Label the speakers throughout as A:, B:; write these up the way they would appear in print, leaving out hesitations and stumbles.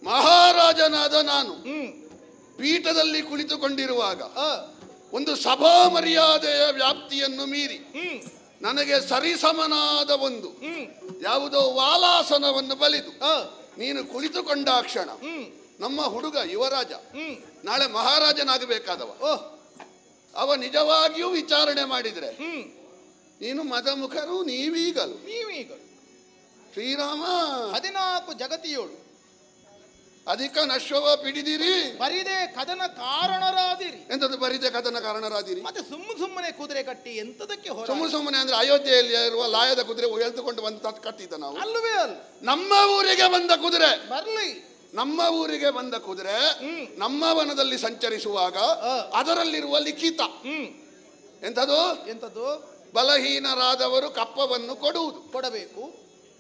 A: ಮಹಾರಾಜನಾದ ನಾನು ಪೀಠದಲ್ಲಿ ಕುಳಿತುಕೊಂಡಿರುವಾಗ ಒಂದು ಸಭಾ ಮರ್ಯಾದೆಯ ವ್ಯಾಪ್ತಿಯನ್ನು ಮೀರಿ ನನಗೆ ಸರಿಸಮನಾದ ಒಂದು ಯಾವುದೋ ವಾಲಾಸನವನ್ನು ಬಲಿದು ನೀನು ಕುಳಿತುಕೊಂಡಾಕ್ಷಣ ನಮ್ಮ ಹುಡುಗ ಯುವರಾಜ ನಾಳೆ ಮಹಾರಾಜನಾಗಬೇಕಾದವ ಅವ ನಿಜವಾಗಿಯೂ ವಿಚಾರಣೆ ಮಾಡಿದ್ರೆ ನೀನು ಮದಮುಖರು ನೀವೀಗಲು ಶ್ರೀರಾಮ
B: 14 ಜಗತಿಯೋಳು
A: ಅಧಿಕ ನಶ್ವವ ಪಿಡಿದಿರಿ
B: ಬರಿದೆ ಕದನ ಕಾರಣರಾದಿರಿ.
A: ಎಂತದ್ದು ಬರಿದೆ ಕದನ ಕಾರಣರಾದಿರಿ?
B: ಮತ್ತೆ ಸುಮ್ಮನೆ ಕುದುರೆ ಕಟ್ಟಿ ಎಂತದಕ್ಕೆ
A: ಸುಮ್ಮನೆ ಅಂದ್ರೆ ಅಯೋಧ್ಯೆಯಲ್ಲಿ ಇರುವ ಲಾಯದ ಕುದುರೆ ಎಳ್ದುಕೊಂಡು ಬಂದು ಕಟ್ಟಿದ್ದ ನಾವು
B: ಅಲ್ವೇ ಅಲ್ಲ.
A: ನಮ್ಮ ಊರಿಗೆ ಬಂದ ಕುದುರೆ
B: ಬರ್ಲಿ,
A: ನಮ್ಮ ಊರಿಗೆ ಬಂದ ಕುದುರೆ ನಮ್ಮ ವನದಲ್ಲಿ ಸಂಚರಿಸುವಾಗ ಅದರಲ್ಲಿರುವ ಲಿಖಿತ ಎಂತದು
B: ಎಂತದ್ದು?
A: ಬಲಹೀನರಾದವರು ಕಪ್ಪವನ್ನು ಕೊಡಬೇಕು.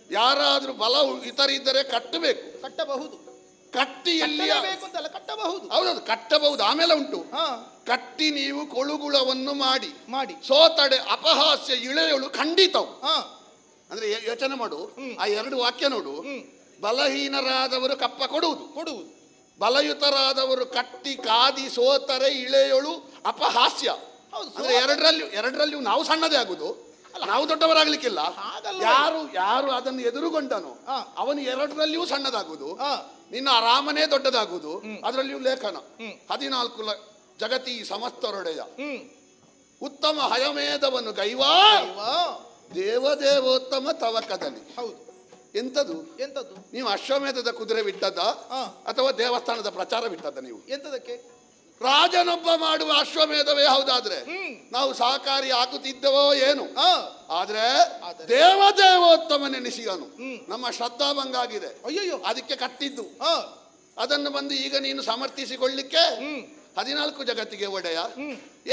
A: ಯಾರಾದ್ರೂ ಬಲ ಇತರಿದ್ದರೆ ಕಟ್ಟಬೇಕು.
B: ಕಟ್ಟಬಹುದು.
A: ಕಟ್ಟಿ ಎಲ್ಲಿ
B: ಕಟ್ಟಬಹುದು.
A: ಹೌದೌದು, ಕಟ್ಟಬಹುದು. ಆಮೇಲೆ ಉಂಟು ಕಟ್ಟಿ ನೀವು ಕೊಳುಗುಳವನ್ನು ಮಾಡಿ ಸೋತಡೆ ಅಪಹಾಸ್ಯ ಇಳೆಯಳು ಖಂಡಿತವು. ಅಂದ್ರೆ ಯೋಚನೆ ಮಾಡು, ಆ 2 ವಾಕ್ಯ ನೋಡು. ಬಲಹೀನರಾದವರು ಕಪ್ಪ ಕೊಡುವುದು, ಬಲಯುತರಾದವರು ಕಟ್ಟಿ ಕಾದಿ ಸೋತರೆ ಇಳೆಯಳು ಅಪಹಾಸ್ಯ. ಅಂದ್ರೆ ಎರಡರಲ್ಲಿಯೂ ನಾವು ಸಣ್ಣದೇ ಆಗುದು, ನಾವು ದೊಡ್ಡವರಾಗ್ಲಿಕ್ಕಿಲ್ಲ. ಯಾರು ಅದನ್ನು ಎದುರುಗೊಂಡನು ಅವನು 2ರಲ್ಲಿಯೂ ಸಣ್ಣದಾಗುವುದು, ನಿನ್ನ ರಾಮನೇ ದೊಡ್ಡದಾಗುವುದು. ಅದರಲ್ಲಿಯೂ ಲೇಖನ 14 ಜಗತಿ ಸಮಸ್ತರೊಡೆಯ ಉತ್ತಮ ಹಯಮೇಧವನ್ನು ಗೈವಾ ದೇವದೇವೋತ್ತಮ ತವ ಕದಲಿ. ಹೌದು, ಎಂತದು ನೀವು ಅಶ್ವಮೇಧದ ಕುದುರೆ ಬಿಟ್ಟದ್ದ ಅಥವಾ ದೇವಸ್ಥಾನದ ಪ್ರಚಾರ ಬಿಟ್ಟದ್ದ? ನೀವು ಎಂತದಕ್ಕೆ? ರಾಜನೊಬ್ಬ ಮಾಡುವ ಅಶ್ವಮೇಧವೇ ಹೌದಾದ್ರೆ ನಾವು ಸಹಕಾರಿ ಆಗುತ್ತಿದ್ದವೋ ಏನು? ಆದ್ರೆ ದೇವದೇವೋತ್ತಮ ನೆನೆಸಿಗನು ನಮ್ಮ ಶ್ರದ್ಧಾಭಂಗ ಆಗಿದೆ, ಅದಕ್ಕೆ ಕಟ್ಟಿದ್ದು. ಅದನ್ನು ಬಂದು ಈಗ ನೀನು ಸಮರ್ಥಿಸಿಕೊಳ್ಳಿಕ್ಕೆ 14 ಜಗತ್ತಿಗೆ ಒಡೆಯ.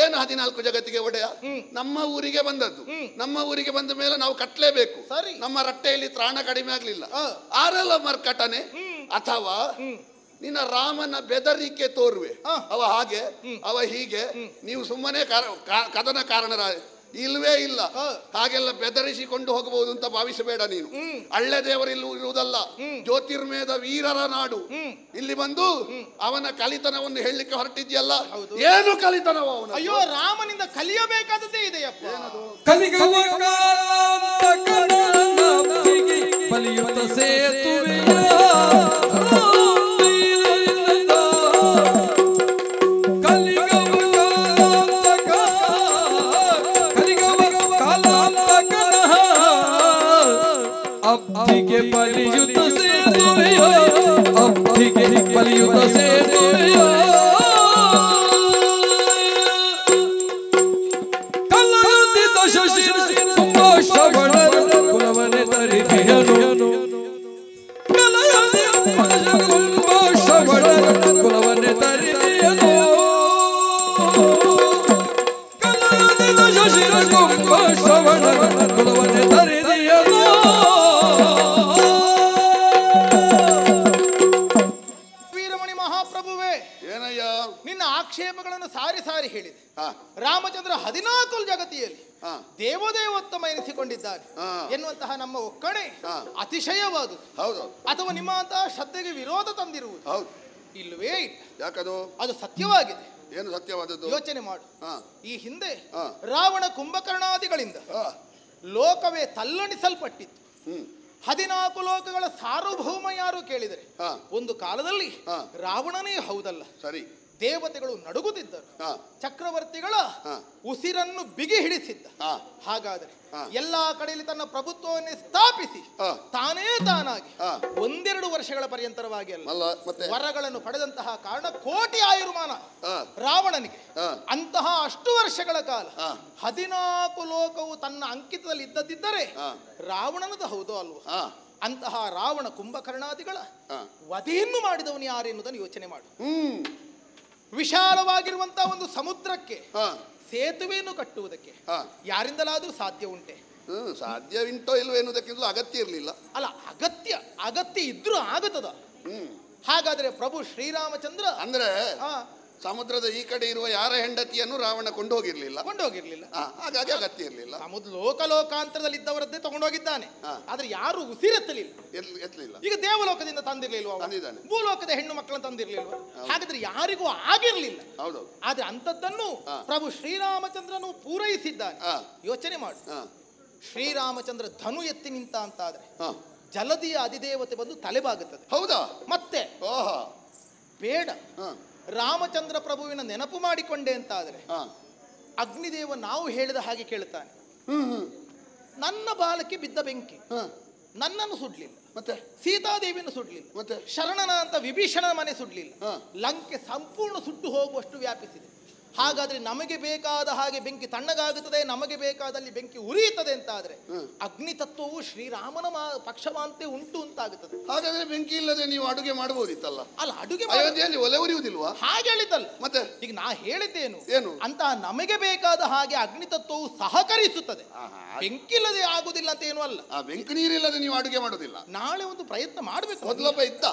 A: ಏನು 14 ಜಗತ್ತಿಗೆ ಒಡೆಯ? ನಮ್ಮ ಊರಿಗೆ ಬಂದದ್ದು. ನಮ್ಮ ಊರಿಗೆ ಬಂದ ಮೇಲೆ ನಾವು ಕಟ್ಟಲೇಬೇಕು. ನಮ್ಮ ರಟ್ಟೆಯಲ್ಲಿ ತ್ರಾಣ ಕಡಿಮೆ ಆಗ್ಲಿಲ್ಲ. ಆರೆಲ್ಲ ಮರ್ಕಟನೆ ಅಥವಾ ನಿನ್ನ ರಾಮನ ಬೆದರಿಕೆ ತೋರುವೆ. ಅವ ಹಾಗೆ, ಅವ ಹೀಗೆ, ನೀವು ಸುಮ್ಮನೆ ಕದನ ಕಾರಣರ ಇಲ್ವೇ ಇಲ್ಲ. ಹಾಗೆಲ್ಲ ಬೆದರಿಸಿಕೊಂಡು ಹೋಗಬಹುದು ಅಂತ ಭಾವಿಸಬೇಡ ನೀನು. ಹಳ್ಳೆ ದೇವರಿಲ್ಲೂ ಇರುವುದಲ್ಲ, ಜ್ಯೋತಿರ್ಮೇಧ ವೀರರ ನಾಡು. ಇಲ್ಲಿ ಬಂದು ಅವನ ಕಲಿತನವನ್ನು ಹೇಳಲಿಕ್ಕೆ ಹೊರಟಿದ್ಯಲ್ಲ, ಏನು ಕಲಿತನವ ಅವನ?
B: ಅಯ್ಯೋ, ರಾಮನಿಂದ ಕಲಿಯಬೇಕಾದದ್ದೇ ಇದೆಯಪ್ಪ.
C: ಬಲಿಯುತ ಸೇತುವೆಯೋ, ಅಬ್ಧಿಗೆ ಬಲಿಯುತ ಸೇತುವೆಯೋ, ಕಲ್ಲಯುದ್ಧಿತ ಶಶಿ ತುಂಬ ಶ್ರವಣ ಕುಲವನೆ ತರಿಕೆಯನು, ಕಲ್ಲಯುದ್ಧಿತ ತುಂಬ ಶ್ರವಣ ಕುಲವನೆ ತರಿಕೆಯನು, ಕಲ್ಲಯುದ್ಧಿತ ಶಶಿ ತುಂಬ ಶ್ರವಣ ಕುಲವನೆ ತರಿಕೆಯನು.
B: ನಿನ್ನ ಆಕ್ಷೇಪಗಳನ್ನು ಸಾರಿ ಹೇಳಿದೆ. ರಾಮಚಂದ್ರ 14 ಜಗತಿಯಲ್ಲಿ ದೇವದೇವೋತ್ತಮ ಎನಿಸಿಕೊಂಡಿದ್ದಾನೆ ಎನ್ನುವಂತಹ ನಮ್ಮ ಒಕ್ಕಣೆ ಅತಿಶಯವಾದುದು. ಅಥವಾ ನಿಮ್ಮಂತಹ ಶ್ರದ್ಧೆಗೆ ವಿರೋಧ ತಂದಿರುವುದು ಇಲ್ಲವೇ ಇಲ್ಲ.
A: ಯಾಕದು?
B: ಅದು ಸತ್ಯವಾಗಿದೆ.
A: ಏನು ಸತ್ಯವಾದದ್ದು?
B: ಯೋಚನೆ ಮಾಡು. ಈ ಹಿಂದೆ ರಾವಣ ಕುಂಭಕರ್ಣಾದಿಗಳಿಂದ ಲೋಕವೇ ತಲ್ಲಣಿಸಲ್ಪಟ್ಟಿತ್ತು. 14 ಲೋಕಗಳ ಸಾರ್ವಭೌಮ ಯಾರು ಕೇಳಿದರೆ ಒಂದು ಕಾಲದಲ್ಲಿ ರಾವಣನೇ ಹೌದಲ್ಲ.
A: ಸರಿ.
B: ದೇವತೆಗಳು ನಡುಗುತ್ತಿದ್ದರು, ಚಕ್ರವರ್ತಿಗಳ ಉಸಿರನ್ನು ಬಿಗಿ ಹಿಡಿಸಿದ್ದ. ಹಾಗಾದರೆ ಎಲ್ಲಾ ಕಡೆಯಲ್ಲಿ ತನ್ನ ಪ್ರಭುತ್ವವನ್ನೇ ಸ್ಥಾಪಿಸಿ ತಾನೇ ತಾನಾಗಿ 1-2 ವರ್ಷಗಳ ಪರ್ಯಂತರವಾಗಿ ಅಲ್ಲ ವರಗಳನ್ನು ಪಡೆದಂತಹ ಕಾರಣ ಕೋಟಿ ಆಯುರ್ಮಾನ ರಾವಣನಿಗೆ. ಅಂತಹ ಅಷ್ಟು ವರ್ಷಗಳ ಕಾಲ 14 ಲೋಕವು ತನ್ನ ಅಂಕಿತದಲ್ಲಿ ಇದ್ದದಿದ್ದರೆ ರಾವಣನದು ಹೌದೋ ಅಲ್ವೋ? ಅಂತಹ ರಾವಣ ಕುಂಭಕರ್ಣಾದಿಗಳ ವಧೆಯನ್ನು ಮಾಡಿದವನು ಯಾರೆನ್ನುವುದನ್ನು ಯೋಚನೆ ಮಾಡು. ವಿಶಾಲವಾಗಿರುವಂತಹ ಒಂದು ಸಮುದ್ರಕ್ಕೆ ಸೇತುವೆಯನ್ನು ಕಟ್ಟುವುದಕ್ಕೆ ಯಾರಿಂದಲಾದ್ರೂ ಸಾಧ್ಯ ಉಂಟೆ?
A: ಸಾಧ್ಯವಿಂಟೋ ಇಲ್ವೋ ಎನ್ನುವುದಕ್ಕಿಂತಲೂ ಅಗತ್ಯ ಇರಲಿಲ್ಲ.
B: ಅಲ್ಲ, ಅಗತ್ಯ ಇದ್ರೂ ಆಗತದ. ಹಾಗಾದ್ರೆ ಪ್ರಭು ಶ್ರೀರಾಮಚಂದ್ರ
A: ಅಂದ್ರೆ ಸಮುದ್ರದ ಈ ಕಡೆ ಇರುವ ಯಾರ ಹೆಂಡತಿಯನ್ನು ರಾವಣ ಕೊಂಡೋಗಿರ್ಲಿಲ್ಲ. ಹಾಗಾಗಿ ಅಗತ್ಯ ಇರಲಿಲ್ಲ.
B: ಲೋಕಾಂತರದಲ್ಲಿ ಇದ್ದವರದ್ದೇ ತಗೊಂಡೋಗಿದ್ದಾನೆ. ಆದ್ರೆ ಯಾರು ಉಸಿರೆತ್ತಲಿಲ್ಲ. ಈಗ ದೇವಲೋಕದಿಂದ ತಂದಿರ್ಲಿಲ್ವ? ಭೂಲೋಕದ ಹೆಣ್ಣು ಮಕ್ಕಳನ್ನು ತಂದಿರ್ಲಿಲ್ವ? ಹಾಗಾದ್ರೆ ಯಾರಿಗೂ ಆಗಿರ್ಲಿಲ್ಲ. ಆದ್ರೆ ಅಂತದ್ದನ್ನು ಪ್ರಭು ಶ್ರೀರಾಮಚಂದ್ರನು ಪೂರೈಸಿದ್ದಾನೆ. ಯೋಚನೆ ಮಾಡು. ಶ್ರೀರಾಮಚಂದ್ರ ಧನು ಎತ್ತಿ ನಿಂತ ಅಂತಾದ್ರೆ ಜಲದಿಯ ಅಧಿದೇವತೆ ಬಂದು ತಲೆಬಾಗುತ್ತದೆ.
A: ಹೌದಾ?
B: ಮತ್ತೆ ಬೇಡ, ರಾಮಚಂದ್ರ ಪ್ರಭುವಿನ ನೆನಪು ಮಾಡಿಕೊಂಡೆ ಅಂತಾದರೆ ಅಗ್ನಿದೇವ ನಾವು ಹೇಳಿದ ಹಾಗೆ ಕೇಳುತ್ತಾನೆ. ನನ್ನ ಬಾಲಕ್ಕೆ ಬಿದ್ದ ಬೆಂಕಿ ನನ್ನನ್ನು ಸುಡ್ಲಿಲ್ಲ, ಮತ್ತೆ ಸೀತಾದೇವಿಯನ್ನು ಸುಡ್ಲಿಲ್ಲ, ಮತ್ತೆ ಶರಣನ ಅಂತ ವಿಭೀಷಣನ ಮನೆ ಸುಡ್ಲಿಲ್ಲ. ಲಂಕೆ ಸಂಪೂರ್ಣ ಸುಟ್ಟು ಹೋಗುವಷ್ಟು ವ್ಯಾಪಿಸಿದೆ. ಹಾಗಾದ್ರೆ ನಮಗೆ ಬೇಕಾದ ಹಾಗೆ ಬೆಂಕಿ ತಣ್ಣಗಾಗುತ್ತದೆ, ನಮಗೆ ಬೇಕಾದಲ್ಲಿ ಬೆಂಕಿ ಉರಿಯುತ್ತದೆ ಅಂತಾದ್ರೆ ಅಗ್ನಿ ತತ್ವವು ಶ್ರೀರಾಮನ ಪಕ್ಷವಾಂತೆ ಉಂಟು ಅಂತಾಗುತ್ತದೆ.
A: ಹಾಗಾದ್ರೆ ಬೆಂಕಿ ಇಲ್ಲದೆ ನೀವು ಅಡುಗೆ ಮಾಡಬಹುದಿತ್ತಲ್ಲ?
B: ಅಲ್ಲ, ಅಡುಗೆ
A: ಒಲೆ ಉರಿಯುವುದಿಲ್ವಾ?
B: ಹಾಗೆ ಹೇಳಿದ್ದಲ್ಲ.
A: ಮತ್ತೆ
B: ಈಗ ನಾ ಹೇಳಿದ್ದೇನು
A: ಏನು
B: ಅಂತ, ನಮಗೆ ಬೇಕಾದ ಹಾಗೆ ಅಗ್ನಿ ತತ್ವವು ಸಹಕರಿಸುತ್ತದೆ. ಬೆಂಕಿ ಇಲ್ಲದೆ ಆಗುದಿಲ್ಲ ಅಂತ ಏನು ಅಲ್ಲ.
A: ಬೆಂಕಿ ನೀರಿಲ್ಲದೆ ನೀವು ಅಡುಗೆ ಮಾಡುದಿಲ್ಲ.
B: ನಾಳೆ ಒಂದು ಪ್ರಯತ್ನ ಮಾಡ್ಬೇಕು.
A: ಮೊದಲೊಬ್ಬ ಇದ್ದ.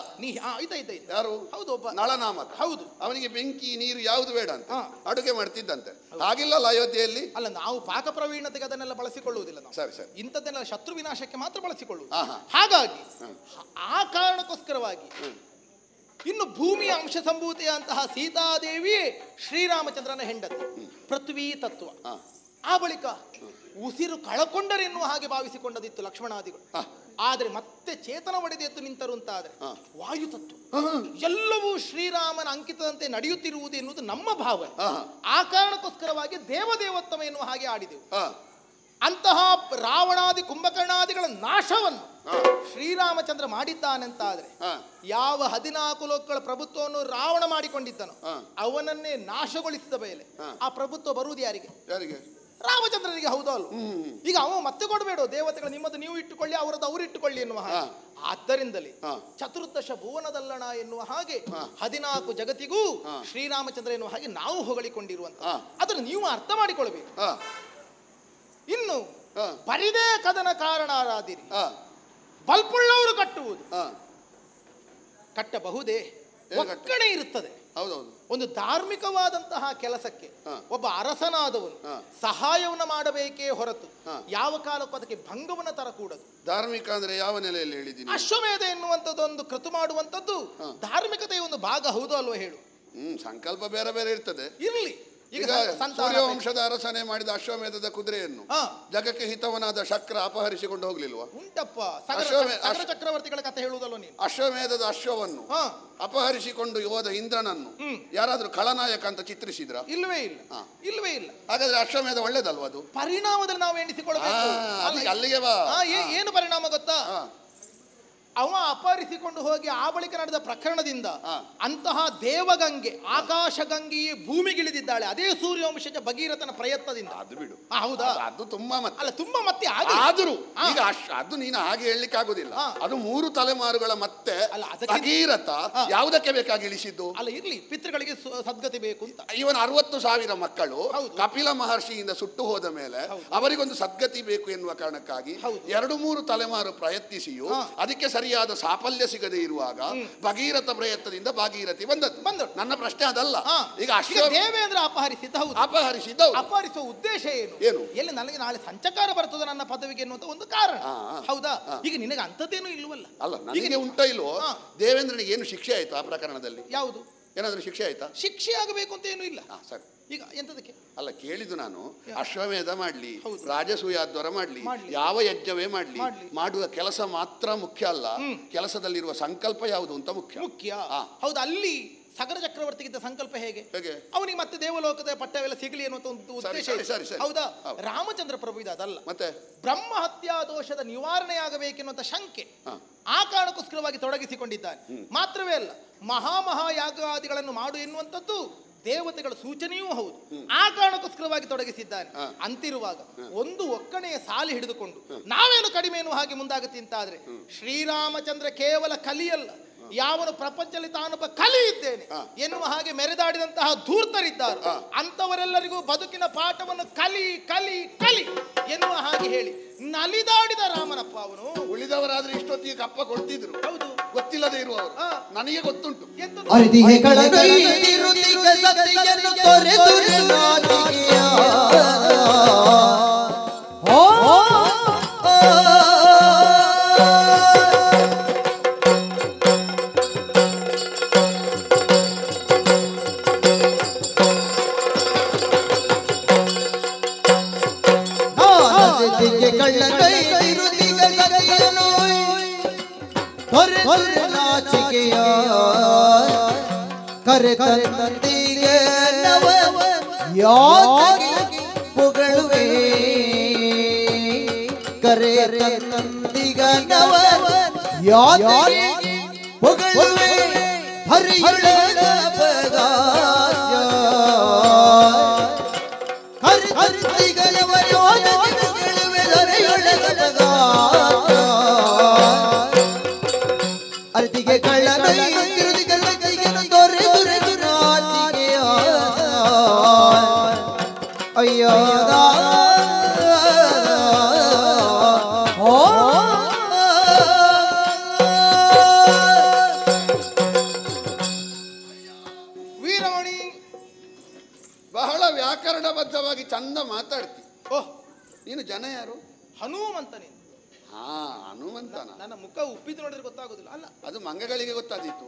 B: ಯಾರು? ಹೌದು, ಒಬ್ಬ
A: ನಳನಾಮಕ.
B: ಹೌದು.
A: ಅವನಿಗೆ ಬೆಂಕಿ ನೀರು ಯಾವುದು ಬೇಡ ಅಂತ ಅಡುಗೆ ಮಾಡ್ತಿದ್ದಂತೆ. ಹಾಗಿಲ್ಲಲ್ಲ ಅಯೋಧ್ಯೆಯಲ್ಲಿ?
B: ಅಲ್ಲ, ನಾವು ಪಾಕ ಪ್ರವೀಣತೆಗೆ ಅದನ್ನೆಲ್ಲ ಬಳಸಿಕೊಳ್ಳುವುದಿಲ್ಲ.
A: ಸರಿ ಸರಿ.
B: ಇಂಥದ್ದನ್ನೆಲ್ಲ ಶತ್ರು ವಿನಾಶಕ್ಕೆ ಮಾತ್ರ ಬಳಸಿಕೊಳ್ಳುವುದು. ಹಾಗಾಗಿ ಆ ಕಾರಣಕ್ಕೋಸ್ಕರವಾಗಿ ಇನ್ನು ಭೂಮಿಯ ಅಂಶ ಸಂಭೂತಿಯಂತಹ ಸೀತಾದೇವಿಯೇ ಶ್ರೀರಾಮಚಂದ್ರನ ಹೆಂಡತಿ, ಪೃಥ್ವಿ ತತ್ವ. ಆ ಬಳಿಕ ಉಸಿರು ಕಳಕೊಂಡರೆನ್ನುವ ಹಾಗೆ ಭಾವಿಸಿಕೊಂಡದಿತ್ತು ಲಕ್ಷ್ಮಣಾದಿಗಳು. ಆದರೆ ಮತ್ತೆ ಚೇತನ ಒಡೆದೆದ್ದು ನಿಂತರು ಅಂತಾದ್ರೆ ವಾಯುತತ್ವ. ಎಲ್ಲವೂ ಶ್ರೀರಾಮನ ಅಂಕಿತದಂತೆ ನಡೆಯುತ್ತಿರುವುದು ಎನ್ನುವುದು ನಮ್ಮ ಭಾವನೆ. ಆ ಕಾರಣಕ್ಕೋಸ್ಕರವಾಗಿ ದೇವದೇವೋತ್ತಮ ಎನ್ನುವ ಹಾಗೆ ಆಡಿದೆವು. ಅಂತಹ ರಾವಣಾದಿ ಕುಂಭಕರ್ಣಾದಿಗಳ ನಾಶವನ್ನು ಶ್ರೀರಾಮಚಂದ್ರ ಮಾಡಿದ್ದಾನೆಂತಾದ್ರೆ ಯಾವ 14 ಲೋಕಗಳ ಪ್ರಭುತ್ವವನ್ನು ರಾವಣ ಮಾಡಿಕೊಂಡಿದ್ದನೋ ಅವನನ್ನೇ ನಾಶಗೊಳಿಸಿದ ಮೇಲೆ ಆ ಪ್ರಭುತ್ವ ಬರುವುದು ಯಾರಿಗೆ? ರಾಮಚಂದ್ರನಿಗೆ. ಹೌದೋ ಅಲ್ವ? ಈಗ ಅವ ಮತ್ತೆ ಕೊಡಬೇಡ, ದೇವತೆಗಳು ನಿಮ್ಮದು ನೀವು ಇಟ್ಟುಕೊಳ್ಳಿ, ಅವರದ್ದು ಅವರು ಇಟ್ಟುಕೊಳ್ಳಿ ಎನ್ನುವ ಹಾಗೆ. ಆದ್ದರಿಂದಲೇ ಚತುರ್ದಶ ಭುವನದಲ್ಲಣ ಎನ್ನುವ ಹಾಗೆ 14 ಜಗತ್ತಿಗೂ ಶ್ರೀರಾಮಚಂದ್ರ ಎನ್ನುವ ಹಾಗೆ ನಾವು ಹೊಗಳಿಕೊಂಡಿರುವಂತ ಅದನ್ನು ನೀವು ಅರ್ಥ ಮಾಡಿಕೊಳ್ಬೇಕು. ಇನ್ನು ಪರಿದೇ ಕದನ ಕಾರಣರಾದಿರಿ, ಬಲ್ಪುಳ್ಳವರು ಕಟ್ಟುವುದು ಕಟ್ಟಬಹುದೇ? ಒಕ್ಕಣೆ ಇರುತ್ತದೆ. ಒಂದು ಧಾರ್ಮಿಕವಾದಂತಹ ಕೆಲಸಕ್ಕೆ ಒಬ್ಬ ಅರಸನಾದವನು ಸಹಾಯವನ್ನು ಮಾಡಬೇಕೇ ಹೊರತು ಯಾವ ಕಾಲಕ್ಕೂ ಅದಕ್ಕೆ ಭಂಗವನ್ನು ತರಕೂಡದು.
A: ಧಾರ್ಮಿಕ ಅಂದ್ರೆ ಯಾವ ನೆಲೆಯಲ್ಲಿ ಹೇಳಿದ್ದೀನಿ?
B: ಅಶ್ವಮೇಧ ಎನ್ನುವಂಥದ್ದು ಒಂದು ಕೃತು ಮಾಡುವಂಥದ್ದು ಧಾರ್ಮಿಕತೆಯ ಒಂದು ಭಾಗ. ಹೌದು ಅಲ್ವಾ ಹೇಳು?
A: ಸಂಕಲ್ಪ ಬೇರೆ ಬೇರೆ ಇರ್ತದೆ.
B: ಇರ್ಲಿ.
A: ಈಗ ಸೂರ್ಯವಂಶದ ಅರಸನೆ ಮಾಡಿದ ಅಶ್ವಮೇಧದ ಕುದುರೆಯನ್ನು ಜಗಕ್ಕೆ ಹಿತವನಾದ ಶಕ್ರ ಅಪಹರಿಸಿಕೊಂಡು ಹೋಗ್ಲಿಲ್ವಾ?
B: ಉಂಟಪ್ಪ. ಚಕ್ರವರ್ತಿಗಳ ಕಥೆ ಹೇಳುವುದಲ್ವ ನೀನು?
A: ಅಶ್ವಮೇಧದ ಅಶ್ವವನ್ನು ಅಪಹರಿಸಿಕೊಂಡು ಹೋದ ಇಂದ್ರನನ್ನು ಯಾರಾದ್ರೂ ಖಳನಾಯಕ ಅಂತ ಚಿತ್ರಿಸಿದ್ರ?
B: ಇಲ್ವೇ ಇಲ್ಲ, ಇಲ್ವೇ ಇಲ್ಲ.
A: ಹಾಗಾದ್ರೆ ಅಶ್ವಮೇಧ ಒಳ್ಳೇದಲ್ವ? ಅದು
B: ಪರಿಣಾಮದಲ್ಲಿ ನಾವು ಎಣಿಸಿಕೊಳ್ಬೇಕು.
A: ಅಲ್ಲಿಗೆ ಬಾ.
B: ಏನು ಪರಿಣಾಮ ಗೊತ್ತಾ? ಅವ ಅಪಹರಿಸಿಕೊಂಡು ಹೋಗಿ ಆ ಬಳಿಕ ನಡೆದ ಪ್ರಕರಣದಿಂದ ಅಂತಹ ದೇವಗಂಗೆ ಆಕಾಶಗಂಗೆಯೇ ಭೂಮಿಗಿಳಿದಿದ್ದಾಳೆ. ಅದೇ ಸೂರ್ಯವಂಶಜ ಭಗೀರಥನ ಪ್ರಯತ್ನದಿಂದ.
A: ಅದು ಬಿಡು.
B: ಹೌದಾ?
A: ಅದು ತುಂಬಾ ಮತ್ತೆ
B: ಅಲ್ಲ, ತುಂಬಾ ಮತ್ತೆ
A: ಆದರೂ ಈಗ ಅದು ನೀನು ಹಾಗೆ ಹೇಳಲಿಕ್ಕೆ ಆಗುದಿಲ್ಲ. ಅದು 3 ತಲೆಮಾರುಗಳ ಮತ್ತೆ ಭಗೀರಥ ಯಾವುದಕ್ಕೆ ಬೇಕಾಗಿ ಇಳಿಸಿದ್ದು?
B: ಅಲ್ಲ, ಇರ್ಲಿ, ಪಿತೃಗಳಿಗೆ ಸದ್ಗತಿ ಬೇಕು ಅಂತ.
A: ಇವನ್ 60,000 ಮಕ್ಕಳು ಕಪಿಲ ಮಹರ್ಷಿಯಿಂದ ಸುಟ್ಟು ಹೋದ ಮೇಲೆ ಅವರಿಗೊಂದು ಸದ್ಗತಿ ಬೇಕು ಎನ್ನುವ ಕಾರಣಕ್ಕಾಗಿ 2-3 ತಲೆಮಾರು ಪ್ರಯತ್ನಿಸಿಯೂ ಅದಕ್ಕೆ ಸರಿಯಾದ ಸಾಫಲ್ಯ ಸಿಗದೆ ಇರುವಾಗ ಭಗೀರಥ ಪ್ರಯತ್ನದಿಂದ ಭಾಗೀರಥಿ ಬಂದದ್ದು. ನನ್ನ ಪ್ರಶ್ನೆ ಅದಲ್ಲ. ಈಗ
B: ದೇವೇಂದ್ರ ಅಪಹರಿಸುವ ಉದ್ದೇಶ ಏನು? ಎಲ್ಲಿ ನನಗೆ ನಾಳೆ ಸಂಚಕಾರ ಬರ್ತದೆ ನನ್ನ ಪದವಿಗೆ ಎನ್ನುವಂತ ಒಂದು ಕಾರಣ. ಹೌದಾ? ಈಗ ನಿನಗೆ ಅಂತದ್ದೇನು ಇಲ್ವಲ್ಲ?
A: ಅಲ್ಲ, ನನಗೆ ಉಂಟೋ ಇಲ್ವೋ? ದೇವೇಂದ್ರನಿಗೆ ಏನು ಶಿಕ್ಷೆ ಆಯ್ತು ಆ ಪ್ರಕರಣದಲ್ಲಿ?
B: ಯಾವುದು?
A: ಏನಾದರೂ ಶಿಕ್ಷೆ ಆಯ್ತಾ?
B: ಶಿಕ್ಷೆ ಆಗಬೇಕು ಅಂತ ಏನೂ ಇಲ್ಲ.
A: ಸರಿ,
B: ಈಗ ಎಂತದಕ್ಕೆ
A: ಅಲ್ಲ ಕೇಳಿದ್ದು ನಾನು, ಅಶ್ವಮೇಧ ಮಾಡ್ಲಿ, ರಾಜಸೂಯಾದ್ವರ ಮಾಡ್ಲಿ, ಯಾವ ಯಜ್ಞವೇ ಮಾಡ್ಲಿ, ಮಾಡುವ ಕೆಲಸ ಮಾತ್ರ ಮುಖ್ಯ ಅಲ್ಲ, ಕೆಲಸದಲ್ಲಿರುವ ಸಂಕಲ್ಪ ಯಾವುದು ಅಂತ ಮುಖ್ಯ.
B: ಹೌದು. ಅಲ್ಲಿ ಸಗರ ಚಕ್ರವರ್ತಿಗಿದ್ದ ಸಂಕಲ್ಪ ಹೇಗೆ? ಅವನಿಗೆ ಮತ್ತೆ ದೇವಲೋಕದ ಪಟ್ಟವೆಲ್ಲ ಸಿಗಲಿ ಅನ್ನುವಂತ ಒಂದು ಉದ್ದೇಶ. ಹೌದಾ? ರಾಮಚಂದ್ರ ಪ್ರಭು ಇದಲ್ಲ, ಮತ್ತೆ ಬ್ರಹ್ಮ ಹತ್ಯಾ ದೋಷದ ನಿವಾರಣೆಯಾಗಬೇಕೆನ್ನುವಂತ ಶಂಕೆ, ಆ ಕಾರಣಕ್ಕೋಸ್ಕರವಾಗಿ ತೊಡಗಿಸಿಕೊಂಡಿದ್ದಾನೆ. ಮಾತ್ರವೇ ಅಲ್ಲ, ಮಹಾಯಾಗಾದಿಗಳನ್ನು ಮಾಡು ಎನ್ನುವಂಥದ್ದು ದೇವತೆಗಳ ಸೂಚನೆಯೂ ಹೌದು. ಆ ಕಾರಣಕ್ಕೋಸ್ಕರವಾಗಿ ತೊಡಗಿಸಿದ್ದಾನೆ. ಅಂತಿರುವಾಗ ಒಂದು ಒಕ್ಕಣೆಯ ಸಾಲಿ ಹಿಡಿದುಕೊಂಡು ನಾವೇನು ಕಡಿಮೆನು ಹಾಗೆ ಮುಂದಾಗುತ್ತೆ ಅಂತಾದ್ರೆ, ಶ್ರೀರಾಮಚಂದ್ರ ಕೇವಲ ಕಲಿಯಲ್ಲ, ಯಾವನು ಪ್ರಪಂಚದಲ್ಲಿ ತಾನೊಬ್ಬ ಕಲಿ ಇದ್ದೇನೆ ಎನ್ನುವ ಹಾಗೆ ಮೆರೆದಾಡಿದಂತಹ ಧೂರ್ತರಿದ್ದಾರೆ, ಅಂತವರೆಲ್ಲರಿಗೂ ಬದುಕಿನ ಪಾಠವನ್ನು ಕಲಿ ಕಲಿ ಕಲಿ ಎನ್ನುವ ಹಾಗೆ ಹೇಳಿ ನಲಿದಾಡಿದ ರಾಮನಪ್ಪ ಅವನು.
A: ಉಳಿದವರಾದ್ರೆ ಇಷ್ಟೊತ್ತಿಗೆ ಕಪ್ಪ ಕೊಡ್ತಿದ್ರು. ಹೌದು, ಗೊತ್ತಿಲ್ಲದೆ ಇರುವವರು ನನಗೆ ಗೊತ್ತುಂಟು.
D: ಕರೆ ತಂದಿಗೆ ನವ ಪುಗಳುವೆ, ಕರೆ ತಂದಿಗ ನವ ಪುಗಳುವೆ, ಹರಿಯುಳಗ ಬಗಾಸ್ಯ, ಕರೆ ತಂದಿಗ ನವ ಪುಗಳುವೆ, ಹರಿಯುಳಗ ಬಗಾಸ್ಯ, ಅರ್ತಿಗೆ ಕಳ್ಳನೈ ಅಯ್ಯೋ
B: ವೀರಮಣಿ,
A: ಬಹಳ ವ್ಯಾಕರಣಬದ್ಧವಾಗಿ ಚಂದ ಮಾತಾಡ್ತಿ.
B: ಓಹ್,
A: ನೀನು ಜನ ಯಾರು?
B: ಹನುಮಂತ. ನೀನು
A: ಹನುಮಂತನ?
B: ನನ್ನ ಮುಖ ಉಪ್ಪಿದ್ದು ನೋಡಿದ್ರೆ ಗೊತ್ತಾಗುದಿಲ್ಲ. ಅಲ್ಲ,
A: ಅದು ಮಂಗಗಳಿಗೆ ಗೊತ್ತಾದೀತು,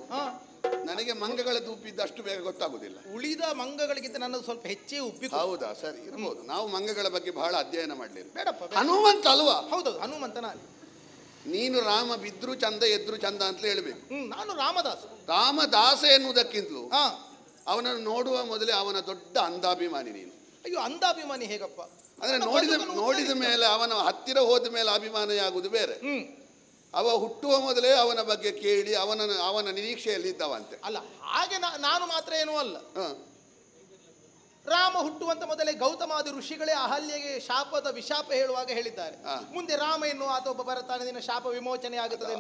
A: ನನಗೆ ಮಂಗಗಳದ್ದು ಉಪ್ಪಿದ್ದು ಅಷ್ಟು ಬೇಗ ಗೊತ್ತಾಗುದಿಲ್ಲ.
B: ಉಳಿದ ಮಂಗಗಳಿಗಿಂತ ನನ್ನದು ಸ್ವಲ್ಪ ಹೆಚ್ಚೇ ಉಪ್ಪಿ.
A: ಹೌದಾ? ಸರಿ, ಇರ್ಬೋದು. ನಾವು ಮಂಗಗಳ ಬಗ್ಗೆ ಬಹಳ ಅಧ್ಯಯನ ಮಾಡ್ಲಿಲ್ಲ.
B: ಬೇಡಪ್ಪ,
A: ಹನುಮಂತ ಅಲ್ವಾ?
B: ಹೌದೌದು, ಹನುಮಂತನ.
A: ನೀನು ರಾಮ ಬಿದ್ರು ಚಂದ ಎದ್ರು ಚಂದ ಅಂತ ಹೇಳ್ಬೇಕು.
B: ನಾನು ರಾಮದಾಸ.
A: ರಾಮದಾಸ ಎನ್ನುವುದಕ್ಕಿಂತಲೂ ಅವನನ್ನು ನೋಡುವ ಮೊದಲೇ ಅವನ ದೊಡ್ಡ ಅಂಧಾಭಿಮಾನಿ ನೀನು.
B: ಅಯ್ಯೋ, ಅಂಧಾಭಿಮಾನಿ ಹೇಗಪ್ಪ?
A: ಅಂದ್ರೆ ನೋಡಿದ ಮೇಲೆ, ಅವನ ಹತ್ತಿರ ಹೋದ ಮೇಲೆ ಅಭಿಮಾನ ಆಗುವುದು ಬೇರೆ. ಅವ ಹುಟ್ಟುವ ಮೊದಲೇ ಅವನ ಬಗ್ಗೆ ಕೇಳಿ ಅವನ ನಿರೀಕ್ಷೆಯಲ್ಲಿ ಇದ್ದವಂತೆ.
B: ಅಲ್ಲ, ಹಾಗೆ ನಾನು ಮಾತ್ರ ಏನೂ ಅಲ್ಲ. ರಾಮ ಹುಟ್ಟುವಂತ ಮೊದಲೇ ಗೌತಮಾದಿ ಋಷಿಗಳೇ ಅಹಲ್ಯೆಗೆ ಶಾಪದ ವಿಶಾಪ ಹೇಳುವಾಗ ಹೇಳಿದ್ದಾರೆ, ಮುಂದೆ ರಾಮ ಎನ್ನುವ ಆತ ಒಬ್ಬ ಬರ್ತಾನೆ, ನಿನ್ನ ಶಾಪ ವಿಮೋಚನೆ ಆಗುತ್ತದೆ.